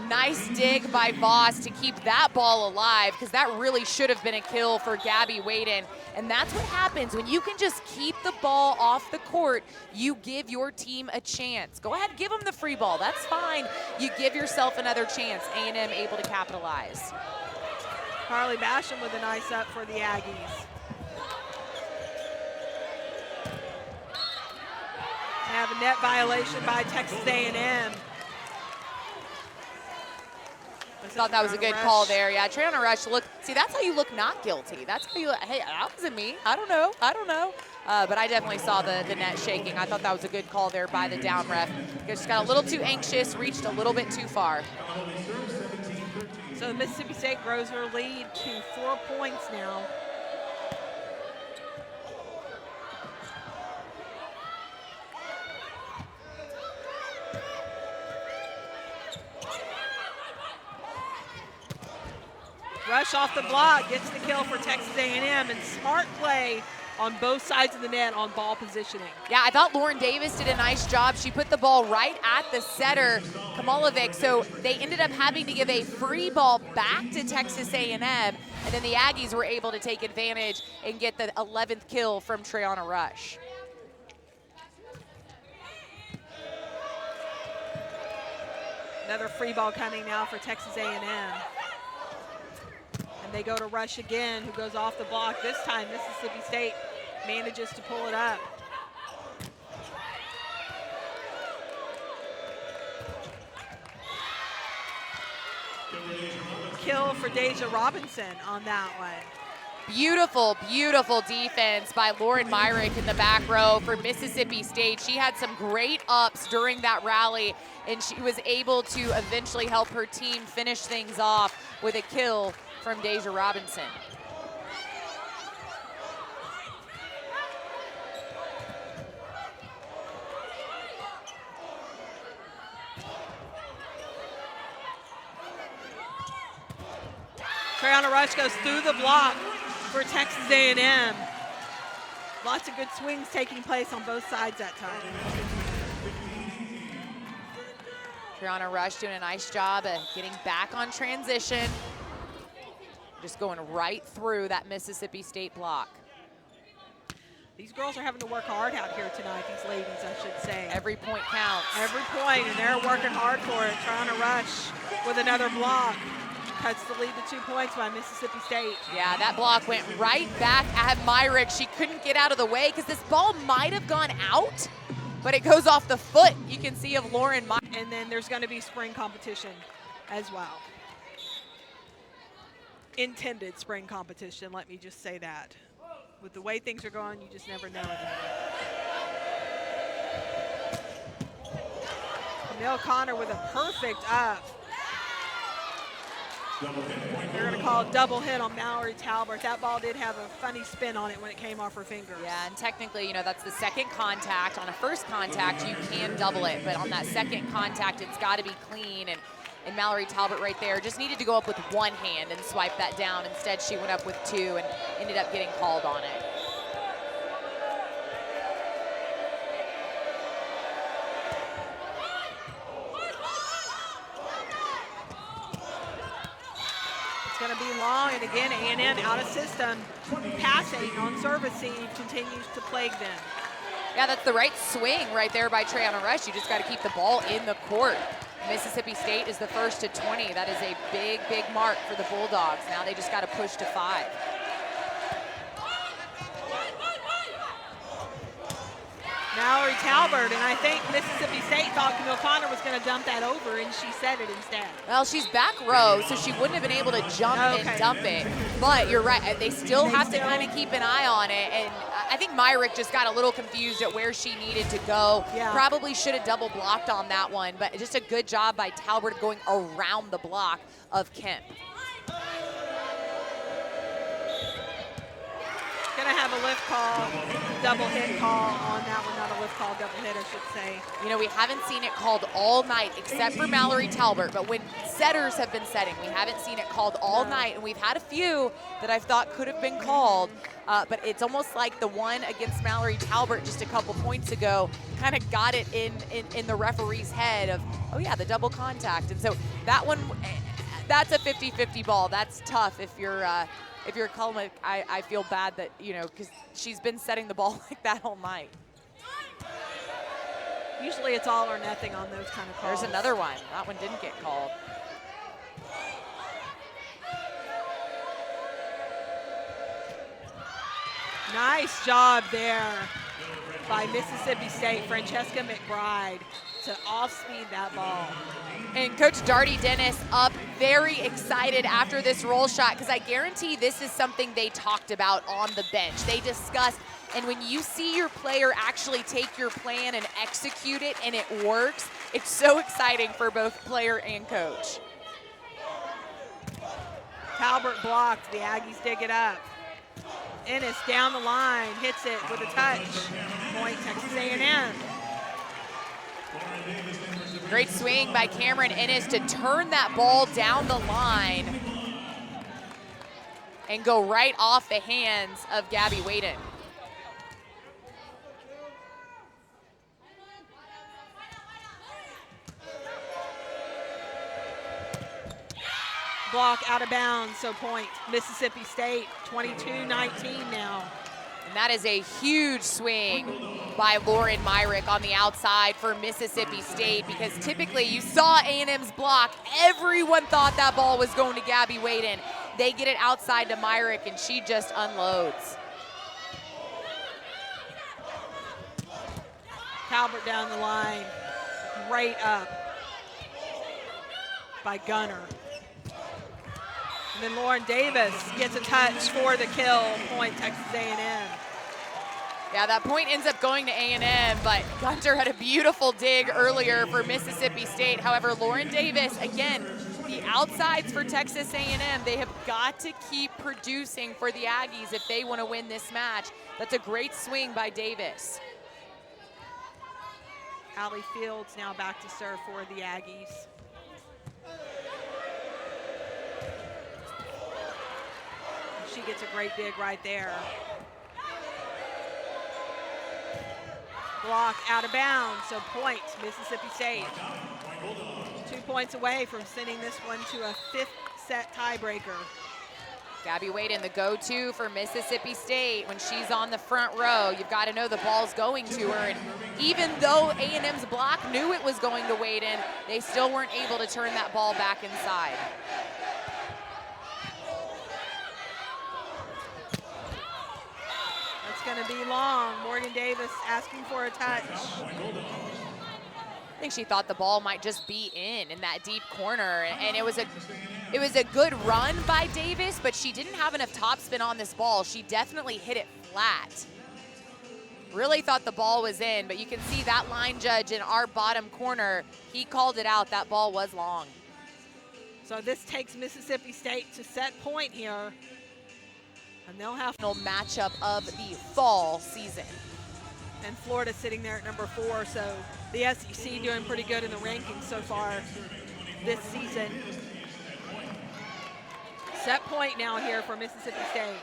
Nice dig by Voss to keep that ball alive, because that really should have been a kill for Gabby Waden. And that's what happens when you can just keep the ball off the court. You give your team a chance. Go ahead, give them the free ball. That's fine. You give yourself another chance. A&M able to capitalize. Carly Basham with a nice up for the Aggies. have a net violation by Texas A&M. I thought that was a good call there. Yeah, Triana Rush, look, see, that's how you look not guilty. That's how you, hey, that wasn't me. I don't know. But I definitely saw the net shaking. I thought that was a good call there by the down ref. Just got a little too anxious, reached a little bit too far. So Mississippi State grows her lead to 4 points now. Rush off the block, gets the kill for Texas A&M, and smart play on both sides of the net on ball positioning. Yeah, I thought Lauren Davis did a nice job. She put the ball right at the setter, Kamalovic, so they ended up having to give a free ball back to Texas A&M, and then the Aggies were able to take advantage and get the 11th kill from Triana Rush. Another free ball coming now for Texas A&M. And they go to Rush again, who goes off the block. This time, Mississippi State manages to pull it up. Kill for Deja Robinson on that one. Beautiful, beautiful defense by Lauren Myrick in the back row for Mississippi State. She had some great ups during that rally, and she was able to eventually help her team finish things off with a kill from Deja Robinson. Triana Rush goes through the block for Texas A&M. Lots of good swings taking place on both sides that time. Triana Rush doing a nice job of getting back on transition. Just going right through that Mississippi State block. These girls are having to work hard out here tonight, these ladies, I should say. Every point counts. Every point, and they're working hard for it. Triana Rush with another block. Cuts the lead to 2 points by Mississippi State. Yeah, that block went right back at Myrick. She couldn't get out of the way because this ball might have gone out, but it goes off the foot, you can see, of Lauren Myrick. And then there's going to be spring competition as well. Intended spring competition, let me just say that. With the way things are going, you just never know it. Camille Connor with a perfect up. They're going to call a double hit on Mallory Talbert. That ball did have a funny spin on it when it came off her fingers. Yeah, and technically, you know, that's the second contact. On a first contact, you can double it, but on that second contact, it's got to be clean. And Mallory Talbot right there just needed to go up with one hand and swipe that down. Instead, she went up with two and ended up getting called on it. Going to be long, and again, A&M out of system. Passing on serve receive continues to plague them. Yeah, that's the right swing right there by Triana Rush. You just got to keep the ball in the court. Mississippi State is the first to 20. That is a big, big mark for the Bulldogs. Now they just got to push to 5. Mallory Talbert, and I think Mississippi State thought Camille Connor was going to dump that over, and she set it instead. Well, she's back row, so she wouldn't have been able to jump and dump it. But you're right, they still have to kind of keep an eye on it. And I think Myrick just got a little confused at where she needed to go. Yeah. Probably should have double blocked on that one, but just a good job by Talbert going around the block of Kemp. Going to have a lift call, double hit call on that one. Not a lift call, double hit, I should say. You know, we haven't seen it called all night except for Mallory Talbert, but when setters have been setting, we haven't seen it called all night, and we've had a few that I thought could have been called, but it's almost like the one against Mallory Talbert just a couple points ago kind of got it in the referee's head of, oh yeah, the double contact. And so that one, that's a 50-50 ball. That's tough if you're calling. I feel bad that, you know, because she's been setting the ball like that all night. Usually it's all or nothing on those kind of calls. There's another one. That one didn't get called. Nice job there by Mississippi State, Francesca McBride, to off-speed that ball. And Coach Darty Dennis up very excited after this roll shot, because I guarantee this is something they talked about on the bench. They discussed, and when you see your player actually take your plan and execute it and it works, it's so exciting for both player and coach. Talbert blocked, the Aggies dig it up. Ennis down the line, hits it with a touch. Point Texas A&M. Great swing by Cameron Ennis to turn that ball down the line and go right off the hands of Gabby Waden. Block out of bounds, so point Mississippi State, 22-19 now. And that is a huge swing by Lauren Myrick on the outside for Mississippi State, because typically you saw A&M's block. Everyone thought that ball was going to Gabby Waden. They get it outside to Myrick, and she just unloads. Talbert down the line, right up by Gunner. And then Lauren Davis gets a touch for the kill, point Texas A&M. Yeah, that point ends up going to A&M, but Gunter had a beautiful dig earlier for Mississippi State. However, Lauren Davis, again, the outsides for Texas A&M, they have got to keep producing for the Aggies if they want to win this match. That's a great swing by Davis. Allie Fields now back to serve for the Aggies. She gets a great dig right there. Block out of bounds, so point Mississippi State. 2 points away from sending this one to a 5th set tiebreaker. Gabby Waden, the go-to for Mississippi State. When she's on the front row, you've got to know the ball's going to her. And even though A&M's block knew it was going to Waden, they still weren't able to turn that ball back inside. Going to be long. Morgan Davis asking for a touch. I think she thought the ball might just be in that deep corner, and it was a good run by Davis, but she didn't have enough topspin on this ball. She definitely hit it flat. Really thought the ball was in, but you can see that line judge in our bottom corner, he called it out. That ball was long. So this takes Mississippi State to set point here. And they'll have a matchup of the fall season. And Florida sitting there at number 4, so the SEC doing pretty good in the rankings so far this season. Set point now here for Mississippi State.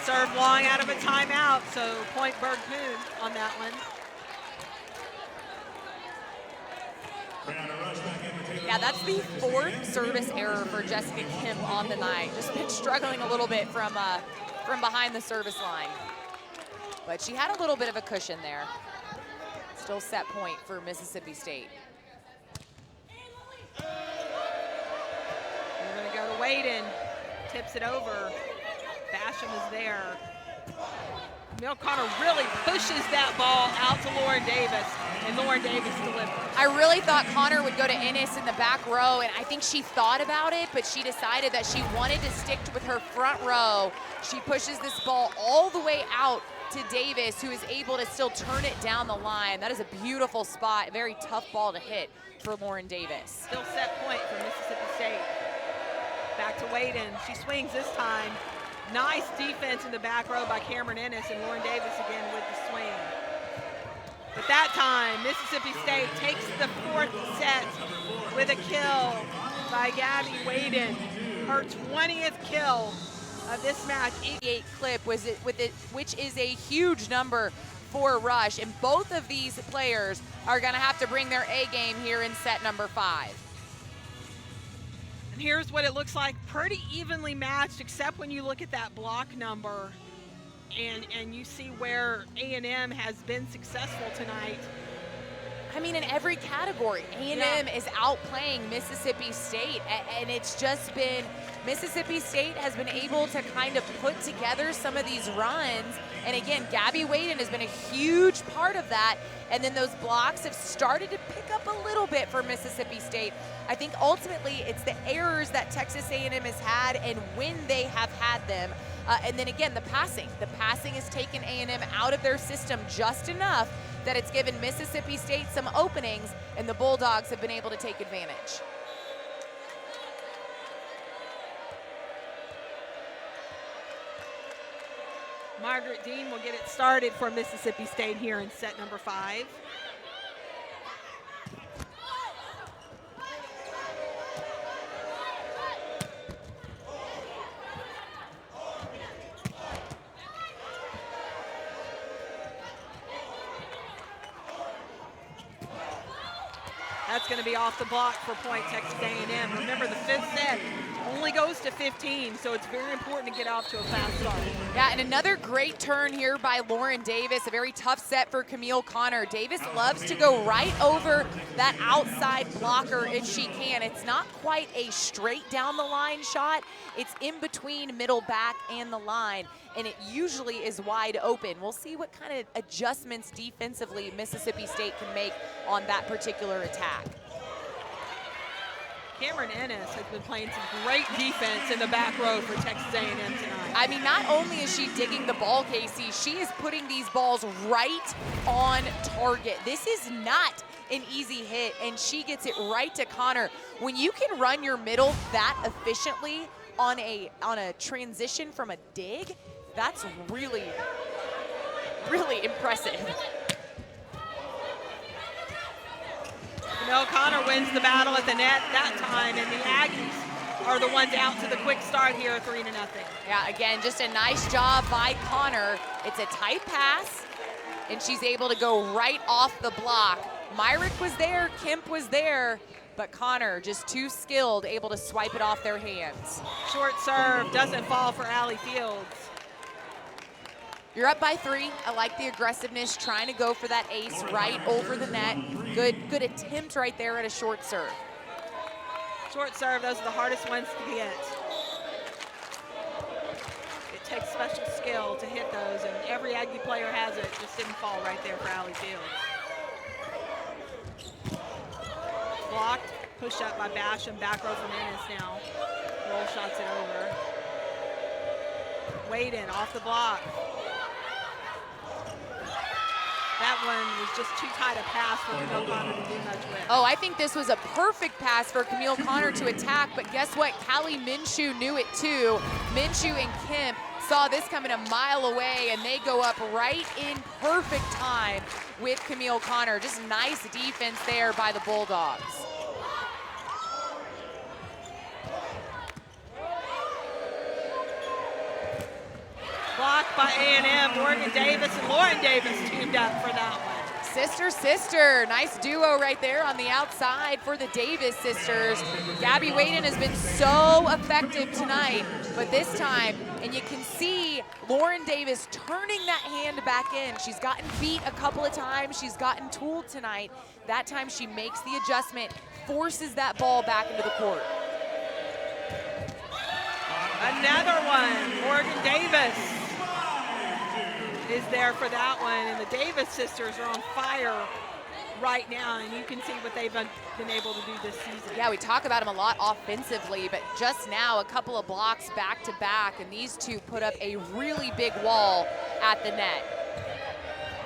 Serve long out of a timeout, so point Berg-Poon on that one. Yeah, that's the 4th service error for Jessica Kim on the night. Just been struggling a little bit from behind the service line. But she had a little bit of a cushion there. Still set point for Mississippi State. We're going to go to Waden, tips it over. Basham is there. Camille Connor really pushes that ball out to Lauren Davis, and Lauren Davis delivers. I really thought Connor would go to Ennis in the back row, and I think she thought about it, but she decided that she wanted to stick with her front row. She pushes this ball all the way out to Davis, who is able to still turn it down the line. That is a beautiful spot, a very tough ball to hit for Lauren Davis. Still set point for Mississippi State. Back to Waden. She swings this time. Nice defense in the back row by Cameron Ennis, and Lauren Davis again with the swing. But that time, Mississippi State takes the 4th set with a kill by Gabby Waden. Her 20th kill of this match. 88 clip which is a huge number for Rush, and both of these players are going to have to bring their A game here in set number 5. And here's what it looks like, pretty evenly matched, except when you look at that block number. and you see where A&M has been successful tonight. I mean, in every category, A&M is outplaying Mississippi State, and it's just been, Mississippi State has been able to kind of put together some of these runs, and again, Gabby Waden has been a huge part of that, and then those blocks have started to pick up a little bit for Mississippi State. I think ultimately it's the errors that Texas A&M has had and when they have had them. And then again, the passing. The passing has taken A&M out of their system just enough that it's given Mississippi State some openings, and the Bulldogs have been able to take advantage. Margaret Dean will get it started for Mississippi State here in set number 5. That's going to be off the block for point Texas A&M. Remember, the 5th set only goes to 15, so it's very important to get off to a fast start. Yeah, and another great turn here by Lauren Davis. A very tough set for Camille Connor. Davis loves to go right over that outside blocker if she can. It's not quite a straight down the line shot. It's in between middle back and the line, and it usually is wide open. We'll see what kind of adjustments defensively Mississippi State can make on that particular attack. Cameron Ennis has been playing some great defense in the back row for Texas A&M tonight. I mean, not only is she digging the ball, Casey, she is putting these balls right on target. This is not an easy hit, and she gets it right to Connor. When you can run your middle that efficiently on a transition from a dig, that's really, really impressive. Camille Connor wins the battle at the net that time, and the Aggies are the ones out to the quick start here, 3-0. Yeah, again, just a nice job by Connor. It's a tight pass, and she's able to go right off the block. Myrick was there, Kemp was there, but Connor just too skilled, able to swipe it off their hands. Short serve doesn't fall for Allie Fields. You're up by 3. I like the aggressiveness, trying to go for that ace right over the net. Good attempt right there at a short serve. Short serve, those are the hardest ones to get. It takes special skill to hit those, and every Aggie player has it. Just didn't fall right there for Allie Fields. Blocked, pushed up by Basham, back row from Ennis now. Roll shots it over. Waden off the block. That one was just too tight a pass for Camille Connor to do much with. Oh, I think this was a perfect pass for Camille Connor to attack, but guess what? Callie Minshew knew it too. Minshew and Kemp saw this coming a mile away, and they go up right in perfect time with Camille Connor. Just nice defense there by the Bulldogs. Blocked by A&M. Morgan Davis and Lauren Davis teamed up for that one. Sister. Nice duo right there on the outside for the Davis sisters. Gabby Waden has been so effective tonight, but this time, and you can see Lauren Davis turning that hand back in. She's gotten beat a couple of times. She's gotten tooled tonight. That time she makes the adjustment, forces that ball back into the court. Another one, Morgan Davis is there for that one, and the Davis sisters are on fire right now, and you can see what they've been able to do this season. Yeah, we talk about them a lot offensively, but just now a couple of blocks back to back, and these two put up a really big wall at the net.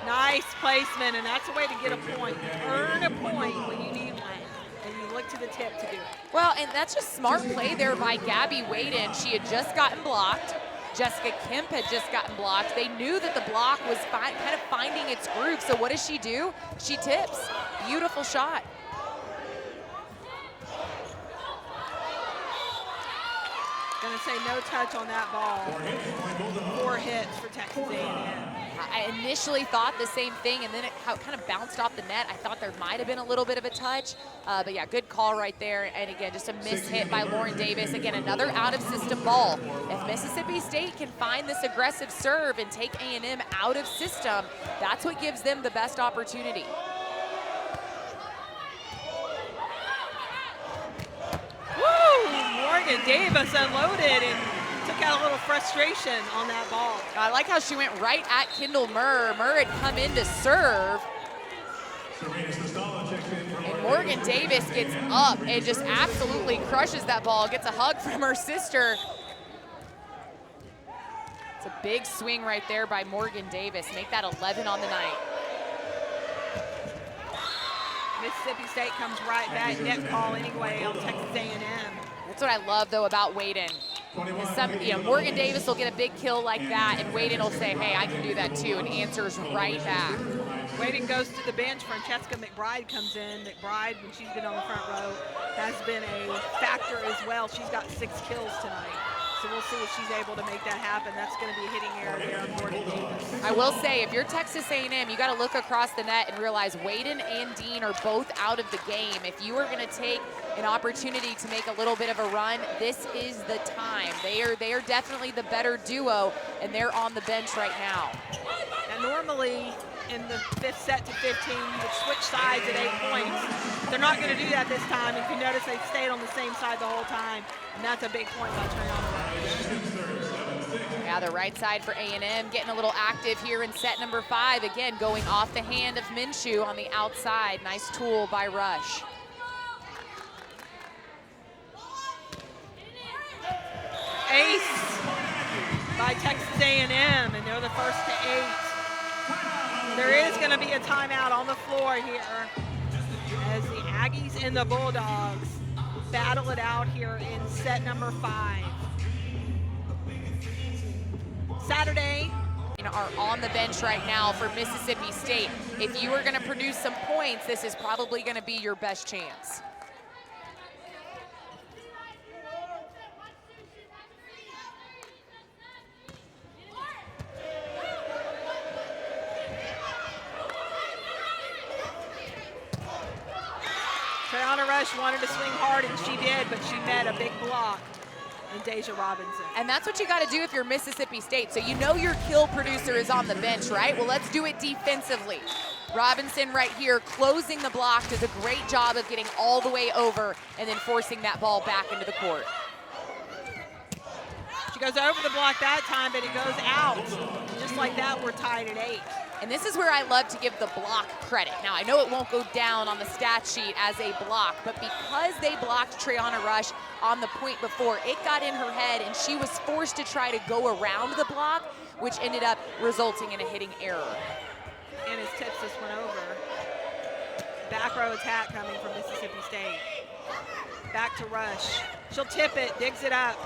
Nice placement, and that's a way to get a point. Earn a point when you need one, and you look to the tip to do it. Well, and that's just smart play there by Gabby Waden. She had just gotten blocked. Jessica Kemp had just gotten blocked. They knew that the block was kind of finding its groove, so what does she do? She tips. Beautiful shot. Gonna say no touch on that ball. 4 hits for Texas A&M. I initially thought the same thing, and then how it kind of bounced off the net. I thought there might have been a little bit of a touch, but yeah, good call right there. And again, just a miss hit by Lauren Davis. Again, another out-of-system ball. If Mississippi State can find this aggressive serve and take A&M out of system, that's what gives them the best opportunity. Morgan Davis unloaded and took out a little frustration on that ball. I like how she went right at Kendall Murr. Murr had come in to serve. And Morgan Davis gets up and just absolutely crushes that ball, gets a hug from her sister. It's a big swing right there by Morgan Davis. Make that 11 on the night. Mississippi State comes right back, net call anyway on Texas A&M. That's what I love though about Wayden. Morgan Davis will get a big kill like that, and Wayden will say, hey, I can do that too, and answers right back. Wayden goes to the bench. Francesca McBride comes in. McBride, when she's been on the front row, has been a factor as well. She's got 6 kills tonight. So we'll see if she's able to make that happen. That's going to be a hitting error there on Morgan Davis. I will say, if you're Texas A&M, you got to look across the net and realize Wayden and Dean are both out of the game. If you are going to take an opportunity to make a little bit of a run, this is the time. They are definitely the better duo, and they're on the bench right now. Now, normally in the 5th set to 15, you would switch sides at 8 points. They're not going to do that this time. If you notice, they've stayed on the same side the whole time, and that's a big point by Triana Rush. Yeah, the right side for A&M getting a little active here in set number 5. Again, going off the hand of Minshew on the outside. Nice tool by Rush. Ace by Texas A&M, and they're the first to 8. There is going to be a timeout on the floor here as the Aggies and the Bulldogs battle it out here in set number 5. Saturday are on the bench right now for Mississippi State. If you are going to produce some points, this is probably going to be your best chance. Triana Rush wanted to swing hard, and she did, but she met a big block in Deja Robinson. And that's what you got to do if you're Mississippi State. So you know your kill producer is on the bench, right? Well, let's do it defensively. Robinson right here closing the block, does a great job of getting all the way over and then forcing that ball back into the court. She goes over the block that time, but it goes out. Just like that, we're tied at 8. And this is where I love to give the block credit. Now, I know it won't go down on the stat sheet as a block, but because they blocked Triana Rush on the point before, it got in her head, and she was forced to try to go around the block, which ended up resulting in a hitting error. Ennis tips this one over. Back row attack coming from Mississippi State. Back to Rush. She'll tip it, digs it up.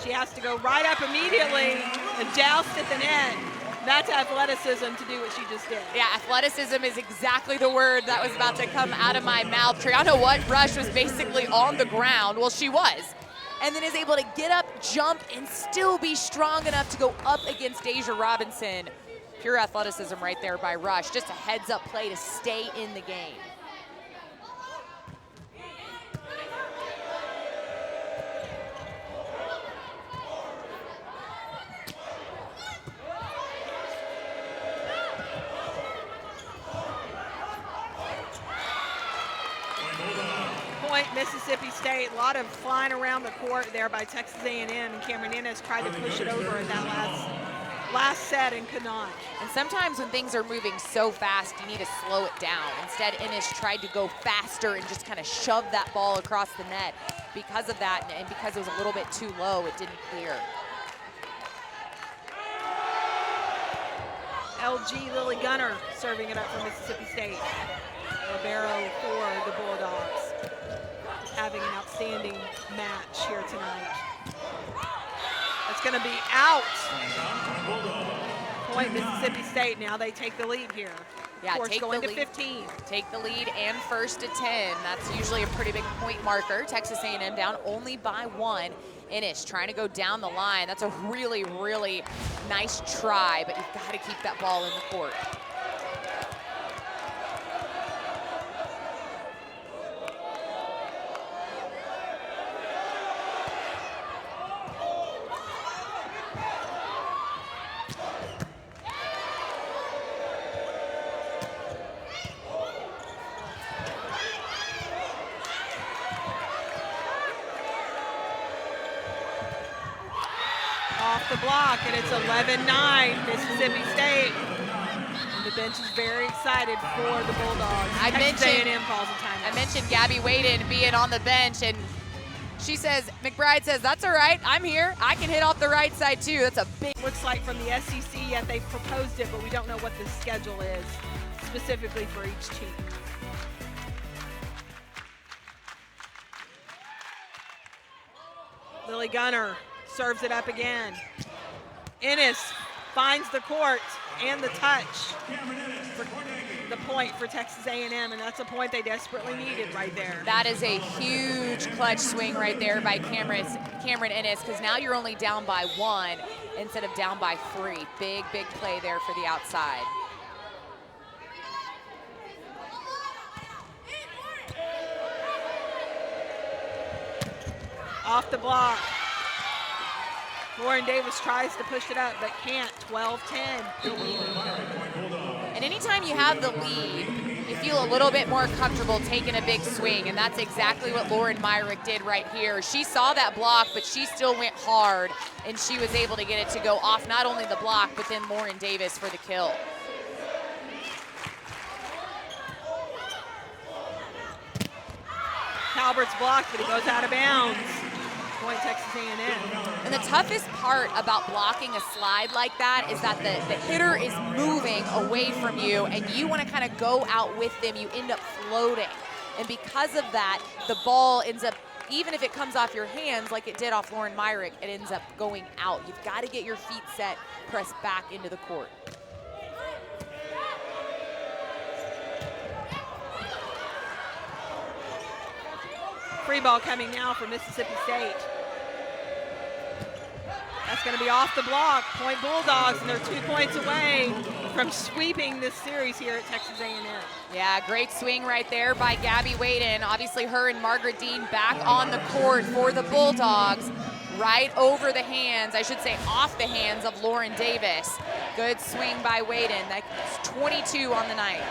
She has to go right up immediately and joust at the net. That's athleticism to do what she just did. Yeah, athleticism is exactly the word that was about to come out of my mouth. Triana Rush was basically on the ground. Well, she was. And then is able to get up, jump, and still be strong enough to go up against Deja Robinson. Pure athleticism right there by Rush. Just a heads-up play to stay in the game. Mississippi State, a lot of flying around the court there by Texas A&M, and Cameron Ennis tried to push it over in that last set and could not. And sometimes when things are moving so fast, you need to slow it down. Instead, Ennis tried to go faster and just kind of shove that ball across the net. Because of that, and because it was a little bit too low, it didn't clear. LG Lily Gunner serving it up for Mississippi State. Ribeiro for the Bulldogs, having an outstanding match here tonight. That's going to be out. Point Mississippi State. Now they take the lead here. Yeah, take going the to lead. 15. Take the lead and first to 10. That's usually a pretty big point marker. Texas A&M down only by 1. Innish trying to go down the line. That's a really, really nice try, but you've got to keep that ball in the court. Off the block, and it's 11-9, Mississippi State. And the bench is very excited for the Bulldogs. Texas A&M calls a timeout. I mentioned Gabby Waden being on the bench, and she says, McBride says, that's all right, I'm here. I can hit off the right side too. That's a big. Looks like from the SEC, yet they've proposed it, but we don't know what the schedule is specifically for each team. Lily Gunner serves it up again. Ennis finds the court and the touch for the point for Texas A&M, and that's a point they desperately needed right there. That is a huge clutch swing right there by Cameron Ennis, because now you're only down by 1 instead of down by 3. Big, big play there for the outside. Off the block. Lauren Davis tries to push it up, but can't. 12-10. And anytime you have the lead, you feel a little bit more comfortable taking a big swing, and that's exactly what Lauren Myrick did right here. She saw that block, but she still went hard, and she was able to get it to go off not only the block, but then Lauren Davis for the kill. Halbert's blocked, but he goes out of bounds. Point Texas A&M. And the toughest part about blocking a slide like that is that the hitter is moving away from you, and you want to kind of go out with them. You end up floating. And because of that, the ball ends up, even if it comes off your hands like it did off Lauren Myrick, it ends up going out. You've got to get your feet set, press back into the court. Free ball coming now for Mississippi State. That's going to be off the block. Point Bulldogs, and they're 2 points away from sweeping this series here at Texas A&M. Yeah, great swing right there by Gabby Waden. Obviously, her and Margaret Dean back on the court for the Bulldogs. Right over the hands, I should say off the hands of Lauren Davis. Good swing by Waden. That's 22 on the night.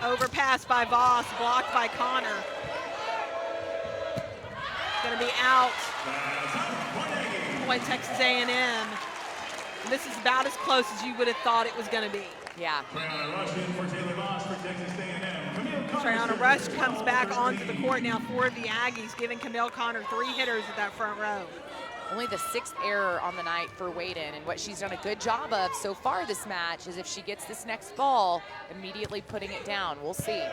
Overpass by Voss, blocked by Connor. Going to be out. Point Texas A&M. This is about as close as you would have thought it was going to be. Yeah. Trayana Rush comes back onto the court now for the Aggies, giving Camille Connor 3 hitters at that front row. Only the 6th error on the night for Waden, and what she's done a good job of so far this match is if she gets this next ball, immediately putting it down. We'll see.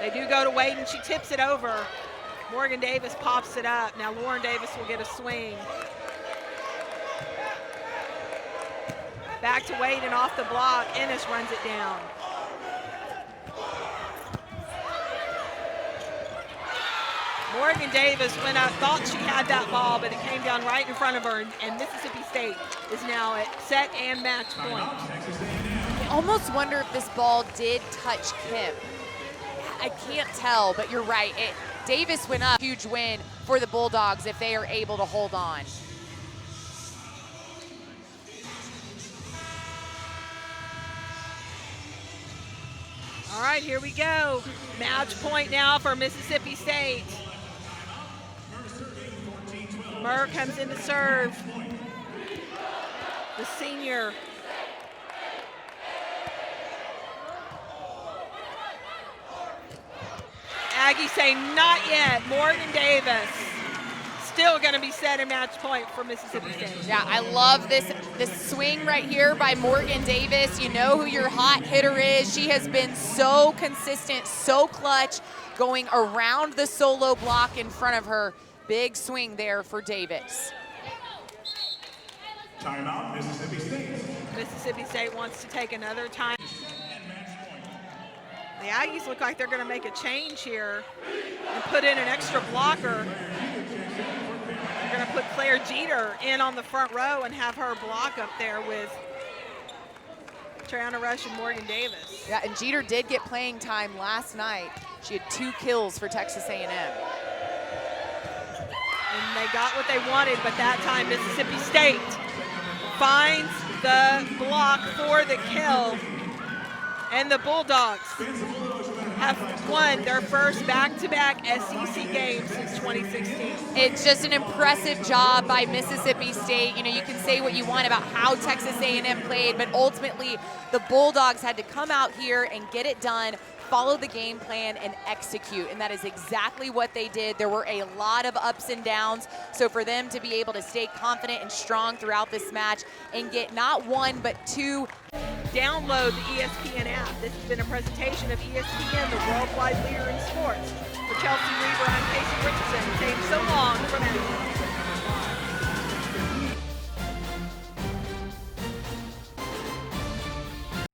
They do go to Waden. She tips it over. Morgan Davis pops it up. Now Lauren Davis will get a swing. Back to Waden off the block. Ennis runs it down. Morgan Davis went up, thought she had that ball, but it came down right in front of her, and Mississippi State is now at set and match point. I almost wonder if this ball did touch Kim. I can't tell, but you're right. Davis went up, huge win for the Bulldogs if they are able to hold on. All right, here we go. Match point now for Mississippi State. Murr comes in to serve. The senior. Aggie saying not yet. Morgan Davis still going to be set in match point for Mississippi State. Yeah, I love this swing right here by Morgan Davis. You know who your hot hitter is. She has been so consistent, so clutch, going around the solo block in front of her. Big swing there for Davis. Timeout, Mississippi State. Mississippi State wants to take another time. The The Aggies look like they're going to make a change here and put in an extra blocker. They're going to put Claire Jeter in on the front row and have her block up there with Triana Rush and Morgan Davis. Yeah, and Jeter did get playing time last night. She had 2 kills for Texas A&M. And they got what they wanted, but that time Mississippi State finds the block for the kill. And the Bulldogs have won their first back-to-back SEC game since 2016. It's just an impressive job by Mississippi State. You know, you can say what you want about how Texas A&M played, but ultimately the Bulldogs had to come out here and get it done, follow the game plan, and execute. And that is exactly what they did. There were a lot of ups and downs. So for them to be able to stay confident and strong throughout this match and get not 1 but 2. Download the ESPN app. This has been a presentation of ESPN, the worldwide leader in sports. For Chelsea Reaver, I'm Casey Richardson, saying so long from Athens.